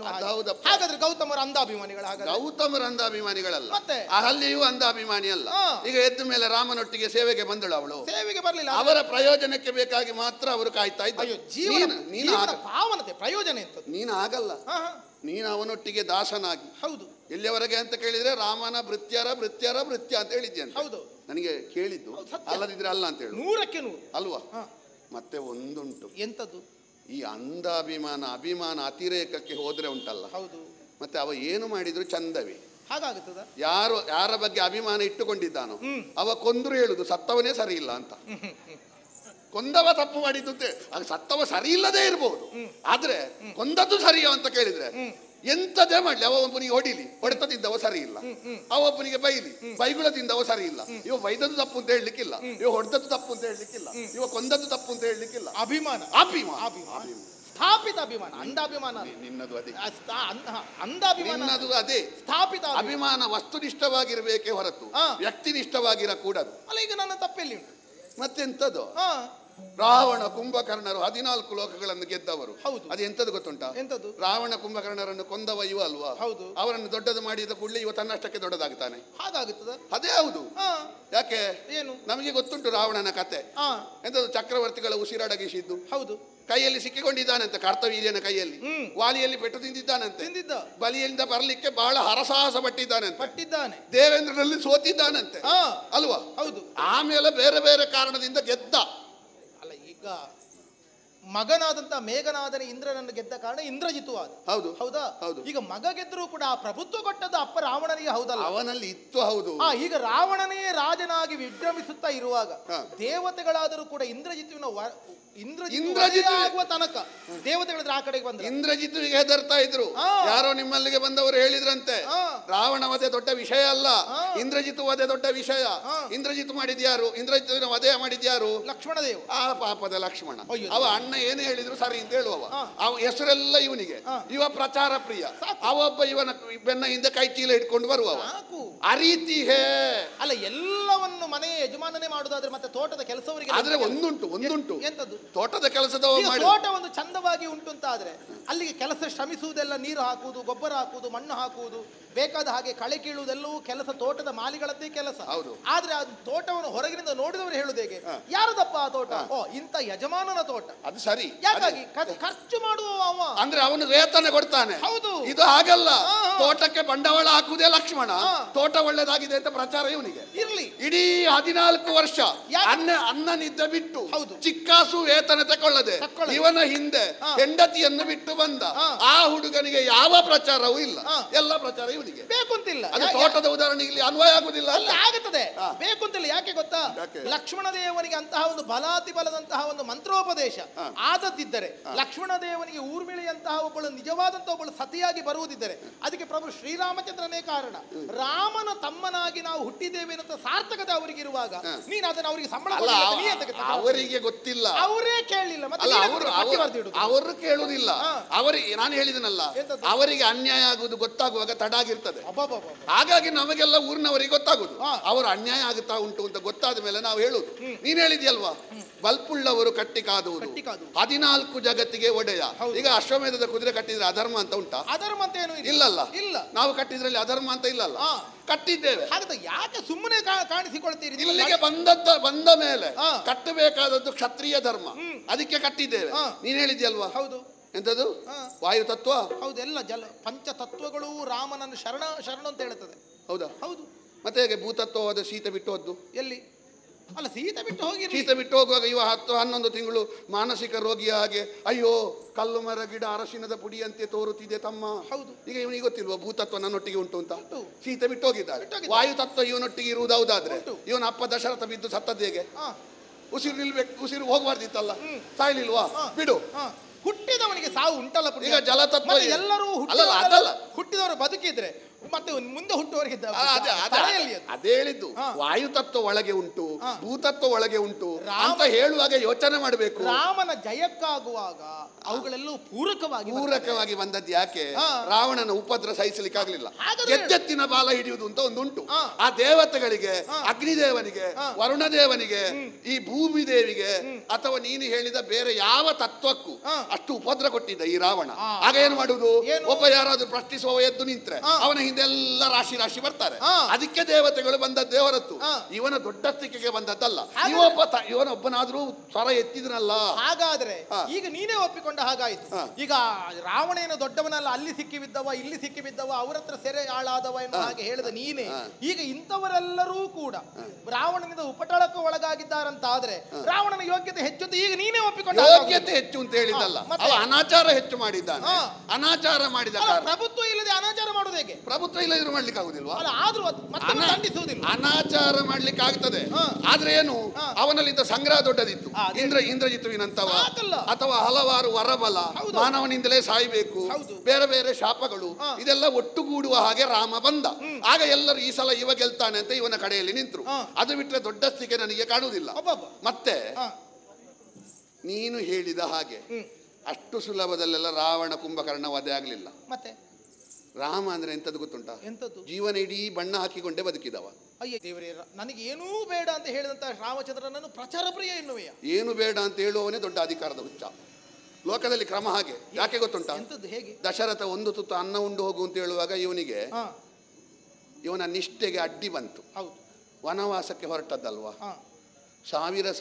B: ಹಾಗಾದ್ರೆ ಗೌತಮರ ಅಂಧಾಭಿಮಾನಿಗಳ?
A: ಗೌತಮರ ಅಂಧಾಭಿಮಾನಿಗಳಲ್ಲ,
B: ಮತ್ತೆ
A: ಅಹಲ್ಯೆಯೂ ಅಂಧಾಭಿಮಾನಿ ಅಲ್ಲ. ಈಗ ಎದ್ದ ಮೇಲೆ ರಾಮನೊಟ್ಟಿಗೆ ಸೇವೆಗೆ ಬಂದಳು ಅವಳು.
B: ಸೇವೆಗೆ ಬರಲಿಲ್ಲ,
A: ಅವರ ಪ್ರಯೋಜನಕ್ಕೆ ಬೇಕಾಗಿ ಮಾತ್ರ ಅವರು ಕಾಯ್ತಾ ಇದ್ದಾರೆ.
B: ಜೀವನ ಪಾವನತೆ ಪ್ರಯೋಜನ ಎಂತ?
A: ನೀನು ಆಗಲ್ಲ, ನೀನು ಅವನೊಟ್ಟಿಗೆ ದಾಸನಾಗಿ.
B: ಹೌದು.
A: ಎಲ್ಲಿಯವರೆಗೆ ಅಂತ ಕೇಳಿದ್ರೆ ರಾಮನ ಭೃತ್ಯರ ಅಂತ ಹೇಳಿದ್ದೆ ಅಂತ.
B: ಹೌದು,
A: ನನಗೆ ಕೇಳಿದ್ದು. ಅಲ್ಲದಿದ್ರೆ ಅಲ್ಲ ಅಂತ ಹೇಳಿ
B: 100ಕ್ಕೆ 100
A: ಅಲ್ವಾ? ಮತ್ತೆ ಒಂದುಂಟು.
B: ಎಂತದ್ದು?
A: ಈ ಅಭಿಮಾನ ಅತಿರೇಕಕ್ಕೆ ಹೋದ್ರೆ ಉಂಟಲ್ಲ.
B: ಹೌದು.
A: ಮತ್ತೆ ಅವ ಏನು ಮಾಡಿದ್ರು ಚಂದವೇ.
B: ಹಾಗಾಗುತ್ತದ?
A: ಯಾರ ಬಗ್ಗೆ ಅಭಿಮಾನ ಇಟ್ಟುಕೊಂಡಿದ್ದಾನೋ ಅವ ಕೊಂದ್ರು ಹೇಳುದು ಸತ್ತವನೇ ಸರಿ ಇಲ್ಲ ಅಂತ. ಕೊಂದವ ತಪ್ಪು ಮಾಡಿದ್ದು ಸತ್ತವ ಸರಿ ಇಲ್ಲದೆ ಇರಬಹುದು, ಆದ್ರೆ ಕೊಂದದ್ದು ಸರಿಯೋ ಅಂತ ಕೇಳಿದ್ರೆ ಎಂತದೇ ಮಾಡ್ಲಿ, ಅವ ಒಬ್ಬನಿಗೆ ಹೊಡಿಲಿ, ಹೊಡೆತದಿದ್ದವ ಸರಿ ಇಲ್ಲ, ಅವ ಒಬ್ಬನಿಗೆ ಬೈಲಿ, ಬೈಗುಳದಿಂದವ ಸರಿ ಇಲ್ಲ. ಇವ ಬೈದದ್ದು ತಪ್ಪು ಅಂತ ಹೇಳಲಿಕ್ಕಿಲ್ಲ, ಇವ ಹೊಡೆದದ್ದು ತಪ್ಪು ಅಂತ ಹೇಳಲಿಕ್ಕಿಲ್ಲ, ಇವ ಕೊಂದದ್ದು ತಪ್ಪು ಅಂತ ಹೇಳಲಿಕ್ಕಿಲ್ಲ.
B: ಅಭಿಮಾನ ಸ್ಥಾಪಿತ ಅಭಿಮಾನ. ಅಂಧಾಭಿಮಾನ
A: ನಿನ್ನದು ಅದೇ.
B: ಅಂಧಾಭಿಮಾನದು
A: ಅದೇ
B: ಸ್ಥಾಪಿತ
A: ಅಭಿಮಾನ. ವಸ್ತುನಿಷ್ಠವಾಗಿರ್ಬೇಕೇ ಹೊರತು ವ್ಯಕ್ತಿನಿಷ್ಠವಾಗಿರಕೂಡದು.
B: ಅಲ್ಲ, ಈಗ ನನ್ನ ತಪ್ಪೆಲ್ಲಿ ಉಂಟು?
A: ಮತ್ತೆಂತದು? ರಾವಣ ಕುಂಭಕರ್ಣರು 14 ಲೋಕಗಳನ್ನು ಗೆದ್ದವರು. ಅದು ಎಂತದ್ದು ಗೊತ್ತುಂಟಾ?
B: ಎಂತದ್ದು?
A: ರಾವಣ ಕುಂಭಕರ್ಣರನ್ನು ಕೊಂದವ ಇವ ಅಲ್ವಾ?
B: ಹೌದು.
A: ಅವರನ್ನು ದೊಡ್ಡದು ಮಾಡಿದ ಕೂಡಲೇ ಇವ ತನ್ನಷ್ಟಕ್ಕೆ ದೊಡ್ಡದಾಗ್ತಾನೆ.
B: ಹಾಗಾಗುತ್ತದೆ?
A: ಅದೇ ಹೌದು. ಯಾಕೆ?
B: ಏನು?
A: ನಮಗೆ ಗೊತ್ತುಂಟು ರಾವಣನ ಕತೆ. ಎಂತದ್ದು? ಚಕ್ರವರ್ತಿಗಳ ಉಸಿರಡಗಿಸಿದ್ದು.
B: ಹೌದು.
A: ಕೈಯಲ್ಲಿ ಸಿಕ್ಕಿಕೊಂಡಿದ್ದಾನಂತೆ, ಕರ್ತವೀರ್ಯನ ಕೈಯಲ್ಲಿ. ವಾಲಿಯಲ್ಲಿ ಪೆಟ್ಟು ತಿಂದಿದ್ದಾನಂತೆ. ಬಲಿಯಿಂದ ಬರಲಿಕ್ಕೆ ಬಹಳ ಹರಸಾಹಸ ಪಟ್ಟಿದ್ದಾನೆ. ದೇವೇಂದ್ರನಲ್ಲಿ ಸೋತಿದ್ದಾನಂತೆ ಅಲ್ವಾ?
B: ಹೌದು.
A: ಆಮೇಲೆ ಬೇರೆ ಬೇರೆ ಕಾರಣದಿಂದ ಗೆದ್ದ.
B: ಅಲ್ಲ, ಈಗ ಮಗನಾದಂತ ಮೇಘನಾದನ ಇಂದ್ರನನ್ನು ಗೆದ್ದ ಕಾರಣ ಇಂದ್ರಜಿತು ಆದ.
A: ಹೌದು.
B: ಹೌದಾ?
A: ಹೌದು.
B: ಈಗ ಮಗ ಗೆದ್ದರೂ ಕೂಡ ಆ ಪ್ರಭುತ್ವ ಕೊಟ್ಟದ್ದು ಅಪ್ಪ ರಾವಣನಿಗೆ ಹೌದಲ್ಲ?
A: ಅವನಲ್ಲಿ ಇತ್ತು. ಹೌದು.
B: ಈಗ ರಾವಣನೇ ರಾಜನಾಗಿ ವಿಜೃಂಭಿಸುತ್ತಾ ಇರುವಾಗ ದೇವತೆಗಳಾದರೂ ಕೂಡ ಇಂದ್ರಜಿತುವಿನ ಇಂದ್ರಜಿತು ಆಗುವ ತನಕ ದೇವತೆಗಳಿದ್ರೆ ಆ ಕಡೆಗೆ ಬಂದ್ರೆ
A: ಇಂದ್ರಜಿತುವಿಗೆ ಹೆದರ್ತಾ ಇದ್ರು. ಯಾರೋ ನಿಮ್ಮಲ್ಲಿಗೆ ಬಂದವರು ಹೇಳಿದ್ರಂತೆ, ರಾವಣ ವಧೆ ದೊಡ್ಡ ವಿಷಯ ಅಲ್ಲ, ಇಂದ್ರಜಿತು ವಧೆ ದೊಡ್ಡ ವಿಷಯ. ಇಂದ್ರಜಿತು ಮಾಡಿದ್ಯಾರು? ಇಂದ್ರಜಿತುವಿನ ವಧೆ ಮಾಡಿದ್ಯಾರು?
B: ಲಕ್ಷ್ಮಣ ದೇವ.
A: ಆ ಪಾಪದ ಲಕ್ಷ್ಮಣ. ಅವ ಅಣ್ಣ ಏನು ಹೇಳಿದ್ರು ಸರಿ ಅಂತ ಹೇಳುವವ. ಅವ ಹೆಸರೆಲ್ಲ ಇವನಿಗೆ. ಇವ ಪ್ರಚಾರ ಪ್ರಿಯ. ಅವೊಬ್ಬ ಇವನ ಬೆನ್ನ ಹಿಂದೆ ಕೈ ಚೀಲ ಇಟ್ಕೊಂಡು ಬರುವವ. ಆ ರೀತಿ
B: ಅಲ್ಲ, ಎಲ್ಲವನ್ನು ಮನೆಯ ಯಜಮಾನನೇ ಮಾಡುದಾದ್ರೆ ಮತ್ತೆ ತೋಟದ ಕೆಲಸವರಿಗೆ
A: ಆದ್ರೆ ಒಂದುಂಟು
B: ಎಂತದ್ದು?
A: ತೋಟದ ಕೆಲಸದ
B: ತೋಟ ಒಂದು ಚಂದವಾಗಿ ಉಂಟು ಅಂತ ಆದ್ರೆ ಅಲ್ಲಿಗೆ ಕೆಲಸ ಶ್ರಮಿಸುವುದೆಲ್ಲ, ನೀರು ಹಾಕುವುದು, ಗೊಬ್ಬರ ಹಾಕುವುದು, ಮಣ್ಣು ಹಾಕುವುದು, ಬೇಕಾದ ಹಾಗೆ ಕಳೆ ಕೀಳುವುದೆಲ್ಲವೂ ಕೆಲಸ ತೋಟದ ಮಾಲಿಗಳದ್ದೇ ಕೆಲಸ. ಆದ್ರೆ ಆ ತೋಟವನ್ನು ಹೊರಗಿನಿಂದ ನೋಡಿದವರು ಹೇಳುದು ಹೇಗೆ, ಯಾರದಪ್ಪ ಆ ತೋಟ? ಇಂಥ ಯಜಮಾನನ ತೋಟ.
A: ಅದು ಸರಿ.
B: ಯಾಕಾಗಿ ಖರ್ಚು ಮಾಡುವ ಅವ
A: ಅಂದ್ರೆ ಅವನು ವೇತನ ಕೊಡ್ತಾನೆ.
B: ಹೌದು.
A: ಇದು ಹಾಗಲ್ಲ. ತೋಟಕ್ಕೆ ಬಂಡವಾಳ ಹಾಕುವುದೇ ಲಕ್ಷ್ಮಣ. ತೋಟ ಒಳ್ಳೇದಾಗಿದೆ ಅಂತ ಪ್ರಚಾರ ಇವನಿಗೆ
B: ಇರ್ಲಿ.
A: ಇಡೀ 14 ವರ್ಷ ಅನ್ನನಿದ್ದ ಬಿಟ್ಟು ಚಿಕ್ಕಾಸು ವೇತನ ತಕೊಳ್ಳದೆ ಇವನ ಹಿಂದೆ ಹೆಂಡತಿಯನ್ನು ಬಿಟ್ಟು ಬಂದ ಆ ಹುಡುಗನಿಗೆ ಯಾವ ಪ್ರಚಾರವೂ ಇಲ್ಲ. ಎಲ್ಲ ಪ್ರಚಾರ ಇವನಿಗೆ ಬೇಕು ಅಂತಿಲ್ಲ. ಅದು ತೋಟದ ಉದಾಹರಣೆ ಇಲ್ಲಿ ಅನ್ವಯ ಆಗುದಿಲ್ಲ.
B: ಅಲ್ಲ, ಆಗುತ್ತದೆ. ಬೇಕು ಅಂತಿಲ್ಲ. ಯಾಕೆ ಗೊತ್ತಾ? ಲಕ್ಷ್ಮಣ ದೇವನಿಗೆ ಅಂತಹ ಒಂದು ಬಲಾತಿ ಬಲದಂತಹ ಒಂದು ಮಂತ್ರೋಪದೇಶ ಆದದ್ದಿದ್ದರೆ, ಲಕ್ಷ್ಮಣ ದೇವನಿಗೆ ಊರ್ಮಿಳೆಯಂತಹ ಒಬ್ಬಳು ನಿಜವಾದಂತಹ ಒಬ್ಬಳು ಸತಿಯಾಗಿ ಬರುವುದಿದ್ದರೆ ಅದಕ್ಕೆ ಪ್ರಭು ಶ್ರೀರಾಮಚಂದ್ರನೇ ಕಾರಣ. ರಾಮನ ತಮ್ಮನಾಗಿ ನಾವು ಹುಟ್ಟಿದ್ದೇವೆ ಅಂತ ಸಾರ್ಥಕತೆ ಅವರಿಗಿರುವಾಗ ನೀನು ಅದನ್ನು ಅವರಿಗೆ ಸಂಬಳ
A: ಅವರಿಗೆ ಗೊತ್ತಿಲ್ಲ,
B: ಅವರೇ ಕೇಳಲಿಲ್ಲ,
A: ಅವರು ಕೇಳುವುದಿಲ್ಲ. ಅವರಿಗೆ ನಾನು ಹೇಳಿದನಲ್ಲ, ಅವರಿಗೆ ಅನ್ಯಾಯ ಆಗುವುದು ಗೊತ್ತಾಗುವಾಗ ತಡಾಗಿರ್ತದೆ. ಹಾಗಾಗಿ ನಮಗೆಲ್ಲ ಊರಿನವರಿಗೆ ಗೊತ್ತಾಗುದು ಅವರು ಅನ್ಯಾಯ ಆಗುತ್ತಾ ಉಂಟು ಅಂತ ಗೊತ್ತಾದ ಮೇಲೆ ನಾವು ಹೇಳುದು. ನೀನ್ ಹೇಳಿದ್ಯಲ್ವಾ, ಬಲ್ಪುಳ್ಳವರು ಕಟ್ಟಿ ಕಾದುವುದು 14 ಜಗತ್ತಿಗೆ ಒಡೆಯ. ಈಗ ಅಶ್ವಮೇಧದ ಕುದುರೆ ಕಟ್ಟಿದ್ರೆ ಅಧರ್ಮ ಅಂತ ಉಂಟಾ?
B: ಅಧರ್ಮ ಅಂತ ಏನು
A: ಇಲ್ಲಲ್ಲ. ನಾವು ಕಟ್ಟಿದ್ರಲ್ಲಿ ಅಧರ್ಮ ಅಂತ ಇಲ್ಲಲ್ಲ, ಕಟ್ಟಿದ್ದೇವೆ.
B: ಯಾಕೆ ಸುಮ್ಮನೆ ಕಾಣಿಸಿಕೊಳ್ತೀರಿ?
A: ಇಲ್ಲಿಗೆ ಬಂದ ಮೇಲೆ ಕಟ್ಟಬೇಕಾದದ್ದು ಕ್ಷತ್ರಿಯ ಧರ್ಮ, ಅದಕ್ಕೆ ಕಟ್ಟಿದ್ದೇವೆ. ನೀನ್ ಹೇಳಿದ್ಯಲ್ವಾ?
B: ಹೌದು.
A: ಎಂತದು? ವಾಯು ತತ್ವ.
B: ಹೌದು. ಎಲ್ಲ ಪಂಚ ತತ್ವಗಳು ರಾಮನನ್ನು ಶರಣ ಅಂತ ಹೇಳುತ್ತದೆ.
A: ಹೌದಾ?
B: ಹೌದು.
A: ಮತ್ತೆ ಹೇಗೆ ಭೂತತ್ವವಾದ ಶೀತ ಬಿಟ್ಟು ಹೋದ್ದು?
B: ಎಲ್ಲಿ? ಅಲ್ಲ, ಶೀತ ಬಿಟ್ಟು
A: ಹೋಗುವಾಗ ಇವ 10-11 ತಿಂಗಳು ಮಾನಸಿಕ ರೋಗಿಯ ಹಾಗೆ ಅಯ್ಯೋ ಕಲ್ಲು ಮರ ಗಿಡ ಅರಶಿನದ ಪುಡಿಯಂತೆ ತೋರುತ್ತಿದೆ ತಮ್ಮ.
B: ಹೌದು. ಈಗ
A: ಇವನಿಗೆ ಗೊತ್ತಿಲ್ವಾ ಭೂತತ್ವ ನನ್ನೊಟ್ಟಿಗೆ ಉಂಟು ಅಂತ? ಶೀತ ಬಿಟ್ಟು ಹೋಗಿದ್ದಾರೆ. ವಾಯು ತತ್ವ ಇವನೊಟ್ಟಿಗೆ ಇರುವುದಾದ್ರೆ ಇವನ ಅಪ್ಪ ದಶರಥ ಬಿದ್ದು ಸತ್ತದ್ದು ಹೇಗೆ? ಉಸಿರು ನಿಲ್ಬೇಕು, ಉಸಿರು ಹೋಗಬಾರ್ದಿತ್ತಲ್ಲ, ಸಾಯ್ಲಿಲ್ವಾ? ಬಿಡು.
B: ಹುಟ್ಟಿದವನಿಗೆ ಸಾವು ಉಂಟಲ್ಲ.
A: ಈಗ ಜಲತತ್ವ
B: ಎಲ್ಲರೂ ಹುಟ್ಟಿದವರು ಬದುಕಿದ್ರೆ ಮತ್ತೆ ಮುಂದೆ ಹುಟ್ಟುವವರಿಗೆ
A: ಅದೇ ಹೇಳಿದ್ದು. ವಾಯುತತ್ವ ಒಳಗೆ ಉಂಟು, ಭೂತತ್ವ ಒಳಗೆ ಉಂಟು ಅಂತ ಹೇಳುವಾಗ ಯೋಚನೆ ಮಾಡಬೇಕು.
B: ರಾಮನ ಜಯಕ್ಕಾಗುವಾಗ ಅವುಗಳೆಲ್ಲವೂ ಪೂರಕವಾಗಿ
A: ಬಂದದ್ದು ಯಾಕೆ? ರಾವಣನ ಉಪದ್ರ ಸಹಿಸಲಿಕ್ಕಾಗಲಿಲ್ಲ. ಎದ್ದೆತ್ತಿನ ಬಾಲ ಹಿಡಿಯುವುದು ಅಂತ ಒಂದುಂಟು. ಆ ದೇವತೆಗಳಿಗೆ, ಅಗ್ನಿದೇವನಿಗೆ, ವರುಣದೇವನಿಗೆ, ಈ ಭೂಮಿ ದೇವಿಗೆ ಅಥವಾ ನೀನು ಹೇಳಿದ ಬೇರೆ ಯಾವ ತತ್ವಕ್ಕೂ ಅಷ್ಟು ಉಪದ್ರ ಕೊಟ್ಟಿದ್ದ ಈ ರಾವಣ. ಆಗ ಏನು ಮಾಡುವುದು? ಒಬ್ಬ ಯಾರಾದ್ರೂ ಪ್ರಶ್ನಿಸುವ ಎದ್ದು ನಿಂತ್ರೆ ಅವನ ಹಿಂದೆಲ್ಲ ರಾಶಿ ಬರ್ತಾರೆ. ಅದಕ್ಕೆ ದೇವತೆಗಳು ಬಂದದ್ದೇ ಹೊರತು ಇವನ ದೊಡ್ಡಸ್ತಿಕೆಗೆ ಬಂದದ್ದಲ್ಲ. ಇವನೊಬ್ಬನಾದ್ರೂ ಸ್ವರ ಎತ್ತಿದ್ನಲ್ಲ.
B: ಹಾಗಾದ್ರೆ ಈಗ ನೀನೇ ಒಪ್ಪಿಕೊಂಡ ಹಾಗಾಯ್ತು. ಈಗ ರಾವಣೇನು ದೊಡ್ಡವನಲ್ಲ, ಅಲ್ಲಿ ಸಿಕ್ಕಿ ಬಿದ್ದವ, ಇಲ್ಲಿ ಸಿಕ್ಕಿ ಬಿದ್ದವ, ಅವ್ರ ಹತ್ರ ಸೆರೆ ಆಳಾದವ ಎನ್ನುವ ಹಾಗೆ ಹೇಳಿದ ನೀನೇ. ಈಗ ಇಂಥವರೆಲ್ಲರೂ ಕೂಡ ರಾವಣನಿಂದ ಉಪಟಳಕ್ಕೆ ಒಳಗಾಗಿದ್ದಾರಂತ ಆದ್ರೆ ರಾವಣನ ಯೋಗ್ಯತೆ ಹೆಚ್ಚು ಅಂತ ಈಗ ನೀನೇ ಒಪ್ಪಿಕೊಂಡ.
A: ಯೋಗ್ಯತೆ ಹೆಚ್ಚು ಅಂತ ಹೇಳಿದ್ದಲ್ಲ, ಅನಾಚಾರ ಹೆಚ್ಚು ಮಾಡಿದ್ದಾನೆ. ಅನಾಚಾರ ಮಾಡಿದ
B: ಪ್ರಭುತ್ವ ಇಲ್ಲದೆ ಅನಾಚಾರ ಮಾಡುವುದು ಹೇಗೆ?
A: ಪ್ರಭುತ್ವ ಇಲ್ಲದಿರು ಮಾಡ್ಲಿಕ್ಕೆ ಆಗುದಿಲ್ವಾ?
B: ಅನಾಚಾರ
A: ಮಾಡ್ಲಿಕ್ಕೆ ಆಗ್ತದೆ. ಆದ್ರೆ ಏನು, ಅವನಲ್ಲಿದ್ದ ಸಂಗ್ರಹ ದೊಡ್ಡದಿತ್ತು. ಇಂದ್ರಜಿತುವಿನಂತವ ಅಥವಾ ಹಲವಾರು ವರಬಲ, ಮಾನವನಿಂದಲೇ ಸಾಯ್ಬೇಕು, ಬೇರೆ ಬೇರೆ ಶಾಪಗಳು, ಇದೆಲ್ಲ ಒಟ್ಟುಗೂಡುವ ಹಾಗೆ ರಾಮ ಬಂದ. ಆಗ ಎಲ್ಲರೂ ಈ ಸಲ ಇವ ಗೆಲ್ತಾನೆ ಅಂತ ಇವನ ಕಡೆಯಲ್ಲಿ ನಿಂತರು. ಅದು ಬಿಟ್ಟರೆ ದೊಡ್ಡಸ್ತಿಕೆ ನನಗೆ ಕಾಣುವುದಿಲ್ಲ. ಮತ್ತೆ ನೀನು ಹೇಳಿದ ಹಾಗೆ ಅಷ್ಟು ಸುಲಭದಲ್ಲೆಲ್ಲ ರಾವಣ ಕುಂಭಕರ್ಣ ವಧೆ ಆಗಲಿಲ್ಲ.
B: ಮತ್ತೆ
A: ರಾಮ ಅಂದ್ರೆ ಎಂತದ್ದು ಗೊತ್ತುಂಟ? ಜೀವನ ಇಡೀ ಬಣ್ಣ ಹಾಕಿಕೊಂಡೇ ಬದುಕಿದವ.
B: ಅಯ್ಯ ದೇವರೇ, ನನಗೆ ಏನೂ ಬೇಡ ಅಂತ ಹೇಳಿದಂತ ರಾಮಚಂದ್ರನನ್ನು ಪ್ರಚಾರ ಪ್ರಿಯ ಎನ್ನುವೆಯ?
A: ಏನು ಬೇಡ ಅಂತ ಹೇಳುವವನೇ ದೊಡ್ಡ ಅಧಿಕಾರದ ಹುಚ್ಚ. ಲೋಕದಲ್ಲಿ ಕ್ರಮ ಹಾಗೆ. ಯಾಕೆ ಗೊತ್ತುಂಟ?
B: ಹೇಗೆ?
A: ದಶರಥ ಒಂದು ತುತ್ತು ಅನ್ನ ಉಂಡು ಹೋಗು ಅಂತ ಹೇಳುವಾಗ ಇವನ ನಿಷ್ಠೆಗೆ ಅಡ್ಡಿ ಬಂತು. ವನವಾಸಕ್ಕೆ ಹೊರಟದ್ದಲ್ವಾ?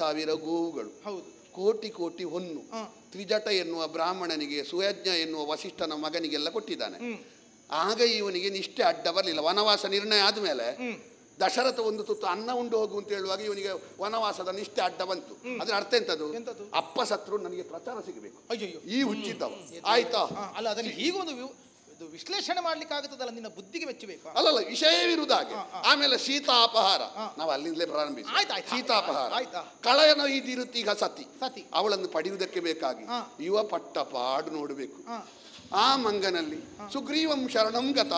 A: ಸಾವಿರ ಗೋವುಗಳು, ಕೋಟಿ ಹೊನ್ನು, ತ್ರಿಜಟ ಎನ್ನುವ ಬ್ರಾಹ್ಮಣನಿಗೆ, ಸುಯಜ್ಞ ಎನ್ನುವ ವಸಿಷ್ಠನ ಮಗನಿಗೆಲ್ಲ ಕೊಟ್ಟಿದ್ದಾನೆ. ಆಗ ಇವನಿಗೆ ನಿಷ್ಠೆ ಅಡ್ಡ ಬರಲಿಲ್ಲ. ವನವಾಸ ನಿರ್ಣಯ ಆದ್ಮೇಲೆ ದಶರಥ ಒಂದು ತುತ್ತು ಅನ್ನ ಉಂಡು ಹೋಗು ಅಂತ ಹೇಳುವಾಗ ಇವನಿಗೆ ವನವಾಸದ ನಿಷ್ಠೆ ಅಡ್ಡ ಬಂತು. ಅದ್ರ ಅರ್ಥ ಎಂತದ್ದು? ಅಪ್ಪ ಸತ್ರು ನನಗೆ ಪ್ರಚಾರ ಸಿಗಬೇಕು, ಈ ಹುಚ್ಚಿದ್ದವ ಆಯ್ತಾ?
B: ಅಲ್ಲ, ಅದನ್ನು ಹೀಗೊಂದು ವಿಶ್ಲೇಷಣೆ ಮಾಡ್ಲಿಕ್ಕೆ ಆಗುತ್ತದಲ್ಲ, ನಿನ್ನ ಬುದ್ಧಿಗೆ ಮೆಚ್ಚಬೇಕು.
A: ಅಲ್ಲಲ್ಲ, ವಿಷಯವಿರುವುದು ಹಾಗೆ. ಆಮೇಲೆ ಸೀತಾಪಹಾರ, ನಾವು ಅಲ್ಲಿಂದಲೇ ಪ್ರಾರಂಭಿಸಿ. ಸೀತಾಪಹಾರ, ಕಳಯನ ಇದಿರುತ್ತೀಗ ಸತಿ, ಅವಳನ್ನು ಪಡೆಯುವುದಕ್ಕೆ ಬೇಕಾಗಿ ಯುವ ಪಟ್ಟ ಪಾಡು ನೋಡಬೇಕು. ಆ ಮಂಗನಲ್ಲಿ ಸುಗ್ರೀವಂ ಶರಣಂ ಗತ,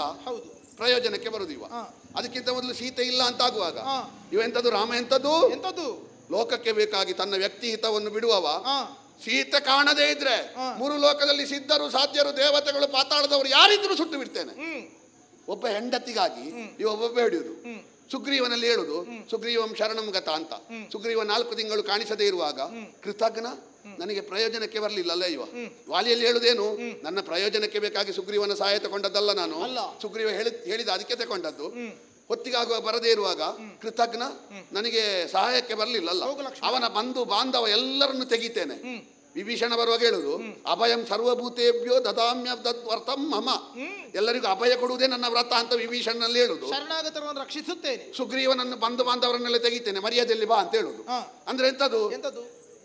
A: ಪ್ರಯೋಜನಕ್ಕೆ ಬರುದು ಇವ. ಅದಕ್ಕಿಂತ ಮೊದಲು ಸೀತೆ ಇಲ್ಲ ಅಂತಾಗುವಾಗ ಇವ ಎಂತದ್ದು, ರಾಮ ಎಂತದ್ದು ಲೋಕಕ್ಕೆ ಬೇಕಾಗಿ ತನ್ನ ವ್ಯಕ್ತಿ ಹಿತವನ್ನು ಬಿಡುವವ. ಸೀತೆ ಕಾಣದೇ ಇದ್ರೆ ಮೂರು ಲೋಕದಲ್ಲಿ ಸಿದ್ಧರು ಸಾಧ್ಯರು ದೇವತೆಗಳು ಪಾತಾಳದವರು ಯಾರಿದ್ರು ಸುಟ್ಟು ಬಿಡ್ತೇನೆ. ಒಬ್ಬ ಹೆಂಡತಿಗಾಗಿ ಇವ ಒಬ್ಬ ಹಿಡಿಯುವುದು. ಸುಗ್ರೀವನಲ್ಲಿ ಹೇಳುದು ಸುಗ್ರೀವಂ ಶರಣಂ ಗತ ಅಂತ. ಸುಗ್ರೀವ 4 ತಿಂಗಳು ಕಾಣಿಸದೇ ಇರುವಾಗ ಕೃತಜ್ಞ, ನನಗೆ ಪ್ರಯೋಜನಕ್ಕೆ ಬರಲಿಲ್ಲ ಅಲ್ಲ ಇವ. ವಾಲಿಯಲ್ಲಿ ಹೇಳುದೇನು, ನನ್ನ ಪ್ರಯೋಜನಕ್ಕೆ ಬೇಕಾಗಿ ಸುಗ್ರೀವನ ಸಹಾಯ ತಗೊಂಡದ್ದಲ್ಲ ನಾನು, ಸುಗ್ರೀವ ಹೇಳಿದ ಅದಕ್ಕೆ ತಗೊಂಡದ್ದು. ಹೊತ್ತಿಗಾಗುವ ಬರದೇ ಇರುವಾಗ ಕೃತಜ್ಞ, ನನಗೆ ಸಹಾಯಕ್ಕೆ ಬರಲಿಲ್ಲಲ್ಲ, ಅವನ ಬಂಧು ಬಾಂಧವ ಎಲ್ಲರನ್ನು ತೆಗಿತೇನೆ. ವಿಭೀಷಣ ಬರುವಾಗ ಹೇಳುದು ಅಭಯಂ ಸರ್ವಭೂತೇಭ್ಯೋ ದದಾಮ್ಯ ತದ್ವರ್ತಂ ಮಮ, ಎಲ್ಲರಿಗೂ ಅಭಯ ಕೊಡುವುದೇ ನನ್ನ ವ್ರತ ಅಂತ ವಿಭೀಷಣನಲ್ಲಿ ಹೇಳುದು.
B: ಶರಣಾಗತರನ್ನು ರಕ್ಷಿಸುತ್ತೇನೆ,
A: ಸುಗ್ರೀವನನ್ನು ಬಂಧು ಬಾಂಧವರನ್ನೆಲ್ಲ ತೆಗಿತೇನೆ, ಮರ್ಯಾದೆಯಲ್ಲಿ ಬಾ ಅಂತ ಹೇಳುದು. ಅಂದ್ರೆ ಎಂತದು,